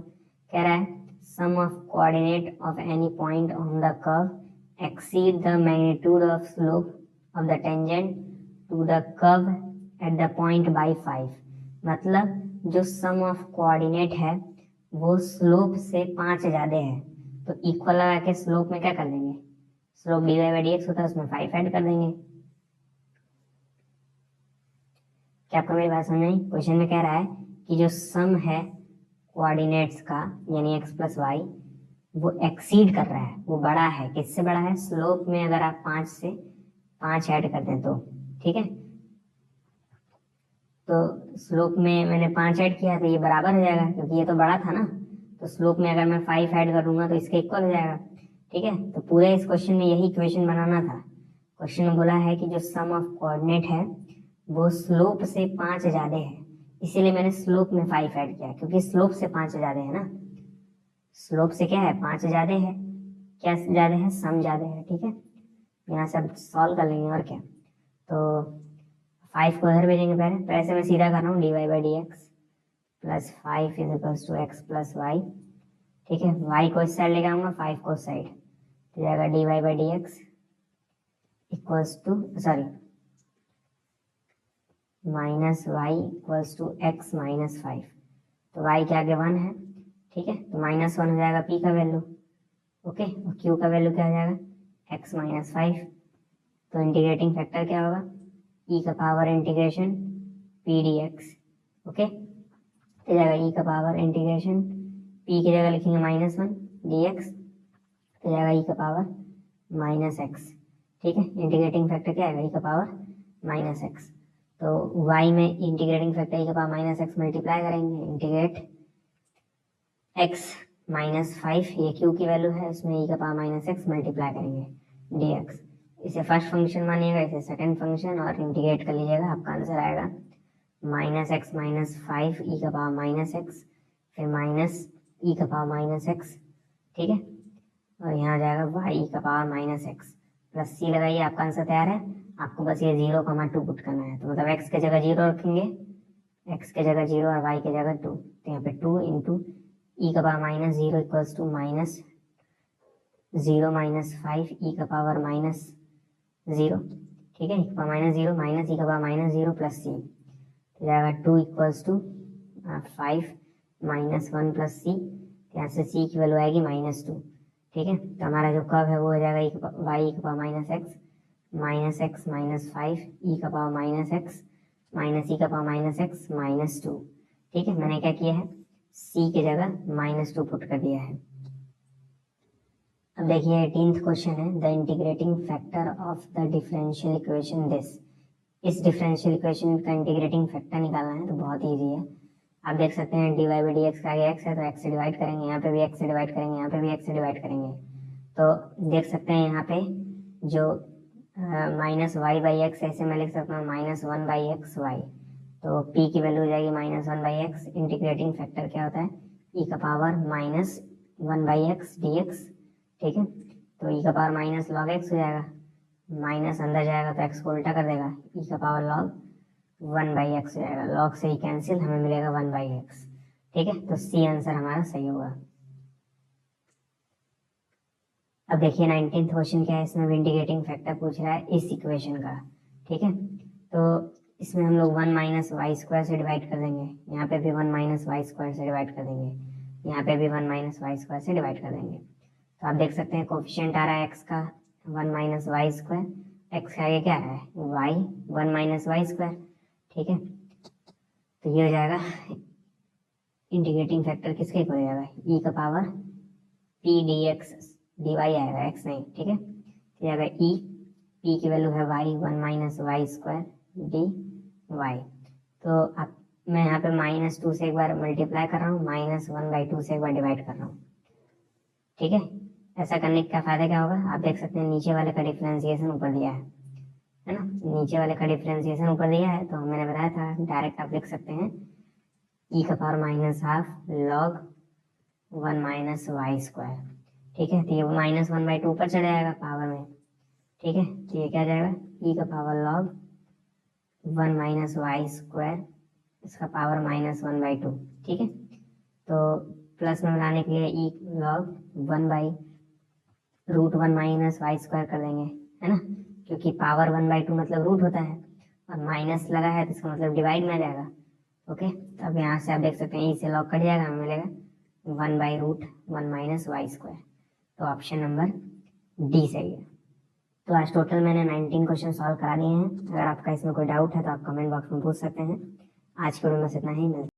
कह रहा है sum of coordinate of any point on the curve exceed the magnitude of slope of the tangent to the curve at the point by 5, मतलब जो सम ऑफ कोऑर्डिनेट है वो स्लोप से 5 ज्यादा है, तो इक्वल लगा के स्लोप में क्या कर देंगे, स्लोप dy बाई dx होता है उसमें 5 ऐड कर देंगे। क्या आपको मेरी बात समझ में आई? क्वेश्चन में कह रहा है कि जो सम है कोऑर्डिनेट्स का यानी x प्लस वाई वो एक्सीड कर रहा है, वो बड़ा है, किससे बड़ा है? स्लोप में अगर आप 5 से 5 ऐड कर दें तो, ठीक है, तो स्लोप में मैंने 5 ऐड किया तो ये बराबर हो जाएगा क्योंकि ये तो बड़ा था ना, तो स्लोप में अगर मैं 5 ऐड करूंगा तो इसके इक्वल हो जाएगा। ठीक है, तो पूरे इस क्वेश्चन में यही इक्वेशन बनाना था। क्वेश्चन में बोला है कि जो सम ऑफ कोऑर्डिनेट है वो स्लोप से 5 ज्यादा है, इसीलिए मैंने स्लोप में 5 ऐड किया क्योंकि स्लोप से 5 ज्यादा है ना, स्लोप से क्या है 5 ज्यादा है, क्या ज्यादा है? सम ज्यादा है। ठीक है, यहाँ से अब सॉल्व कर लेंगे और क्या, तो 5 को इधर भेजेंगे पहले, तो ऐसे मैं सीधा कर रहा हूँ dy by d x plus 5 is equals to x plus y. ठीक है, y को इस साइड लेके आऊंगा, 5 को उस साइड, तो जाएगा dy by d x equals to sorry minus y equals to x minus 5, तो y के आगे 1 है। ठीक है, तो -1 हो जाएगा p का वैल्यू, ओके, और q का वैल्यू क्या हो जाएगा? x माइनस 5, तो इंटीग्रेटिंग फैक्टर क्या होगा? e का power integration p dx, okay, तो जाएगा e का पावर इंटीग्रेशन p की जगह लिखेंगे -1 dx, तो जाएगा e का पावर -x। ठीक है, इंटीग्रेटिंग फैक्टर क्या आएगा? e का पावर -x, तो y में इंटीग्रेटिंग फैक्टर e का पावर -x मल्टीप्लाई करेंगे, इंटीग्रेट x -5, ये q की वैल्यू है, इसमें e का पावर -x मल्टीप्लाई करेंगे dx। इसे फर्स्ट फंक्शन मानिएगा, इसे सेकंड फंक्शन, और इंटीग्रेट कर लीजिएगा, आपका आंसर आएगा -x -5 e का पावर -x, फिर माइनस e का पावर -x। ठीक है, और यहाँ जाएगा y e का पावर -x प्लस c लगाइए, आपका आंसर तैयार है। आपको बस ये 0,2 पुट करना है, तो मतलब x के जगह 0 रखेंगे, x के जगह 0 और y के जगह 2, तो यहाँ पे 2 इंटू e का पावर -0 इक्वल्स टू -0 -5 e का पावर -0। ठीक है, e का पावर -0 माइनस e का पावर -0 प्लस c, तो जाएगा 2 इक्वल्स टू 5 -1 प्लस c, यहाँ से c की वैल्यू आएगी -2। ठीक है, तो हमारा जो कर्व है वो हो जाएगा y e का पावर -x -5 e का पावर -x माइनस e का पावर -x -2। ठीक है, मैंने क्या किया है? c की जगह -2 पुट कर दिया है। अब देखिए 18th क्वेश्चन है, the integrating factor of the differential equation this. इस डिफरेंशियल इक्वेशन का इंटीग्रेटिंग फैक्टर निकालना है, तो बहुत ईजी है। आप देख सकते हैं dy बाई डी एक्स का आगे x है, तो x से डिवाइड करेंगे, यहाँ पे भी x से डिवाइड करेंगे, यहाँ पे भी x से डिवाइड करेंगे, तो देख सकते हैं यहाँ पे जो -y बाई एक्स, ऐसे मैं लिख सकता हूँ -1 बाई एक्स वाई, तो p की वैल्यू हो जाएगी -1 बाई एक्स, इंटीग्रेटिंग फैक्टर क्या होता है? e का power -1 by x D x. ठीक है, तो e का पावर माइनस लॉग एक्स हो जाएगा, माइनस अंदर जाएगा तो x को उल्टा कर देगा, e का पावर लॉग 1 बाई एक्स हो जाएगा, लॉग से ही कैंसिल, हमें मिलेगा 1 बाई एक्स। ठीक है, तो सी आंसर हमारा सही होगा। अब देखिए 19th क्वेश्चन क्या है, इसमें इंटीग्रेटिंग फैक्टर पूछ रहा है इस इक्वेशन का। ठीक है, तो इसमें हम लोग 1 माइनस वाई स्क्वायर से डिवाइड कर देंगे, यहाँ पे भी 1 माइनस वाई स्क्वायर से डिवाइड कर देंगे, यहाँ पे भी 1 माइनस वाई स्क्वायर से डिवाइड कर देंगे। तो आप देख सकते हैं कोफिशिएंट आ रहा है x का 1 माइनस वाई स्क्वायर, x के आगे क्या है? y 1 minus y square. ठीक है, तो ये हो जाएगा इंटीग्रेटिंग फैक्टर किसके हो जाएगा? e का पावर p dx dy आएगा, x नहीं। ठीक है, तो जाएगा e, p की वैल्यू है y 1 minus y square dy। तो अब मैं यहाँ पे -2 से एक बार मल्टीप्लाई कर रहा हूँ, -1/2 से एक बार डिवाइड कर रहा हूँ। ठीक है, ऐसा करने का फायदा क्या होगा? आप देख सकते हैं नीचे वाले का डिफरेंशिएशन ऊपर दिया है ना, नीचे वाले का डिफरेंशिएशन ऊपर दिया है, तो मैंने बताया था डायरेक्ट आप लिख सकते हैं e का power -12 log 1 minus y square. ठीक है, तो ये -1/2 ऊपर चले जाएगा पावर में। ठीक है, तो ये क्या जाएगा? e का power log 1 minus y square, इसका पावर -1/2। ठीक है, तो प्लस में बनाने के लिए e log 1/√1 minus y square कर देंगे, है ना, क्योंकि पावर 1/2 मतलब रूट होता है, और माइनस लगा है तो इसका मतलब डिवाइड में आ जाएगा। ओके, तो अब यहाँ से आप देख सकते हैं e से लॉग कट जाएगा, हमें मिलेगा 1/√1 माइनस वाई स्क्वायर। तो ऑप्शन नंबर डी सही है। तो आज टोटल मैंने 19 क्वेश्चन सॉल्व करा दिए हैं। अगर आपका इसमें कोई डाउट है तो आप कमेंट बॉक्स में पूछ सकते हैं। आज के वीडियो में इतना ही।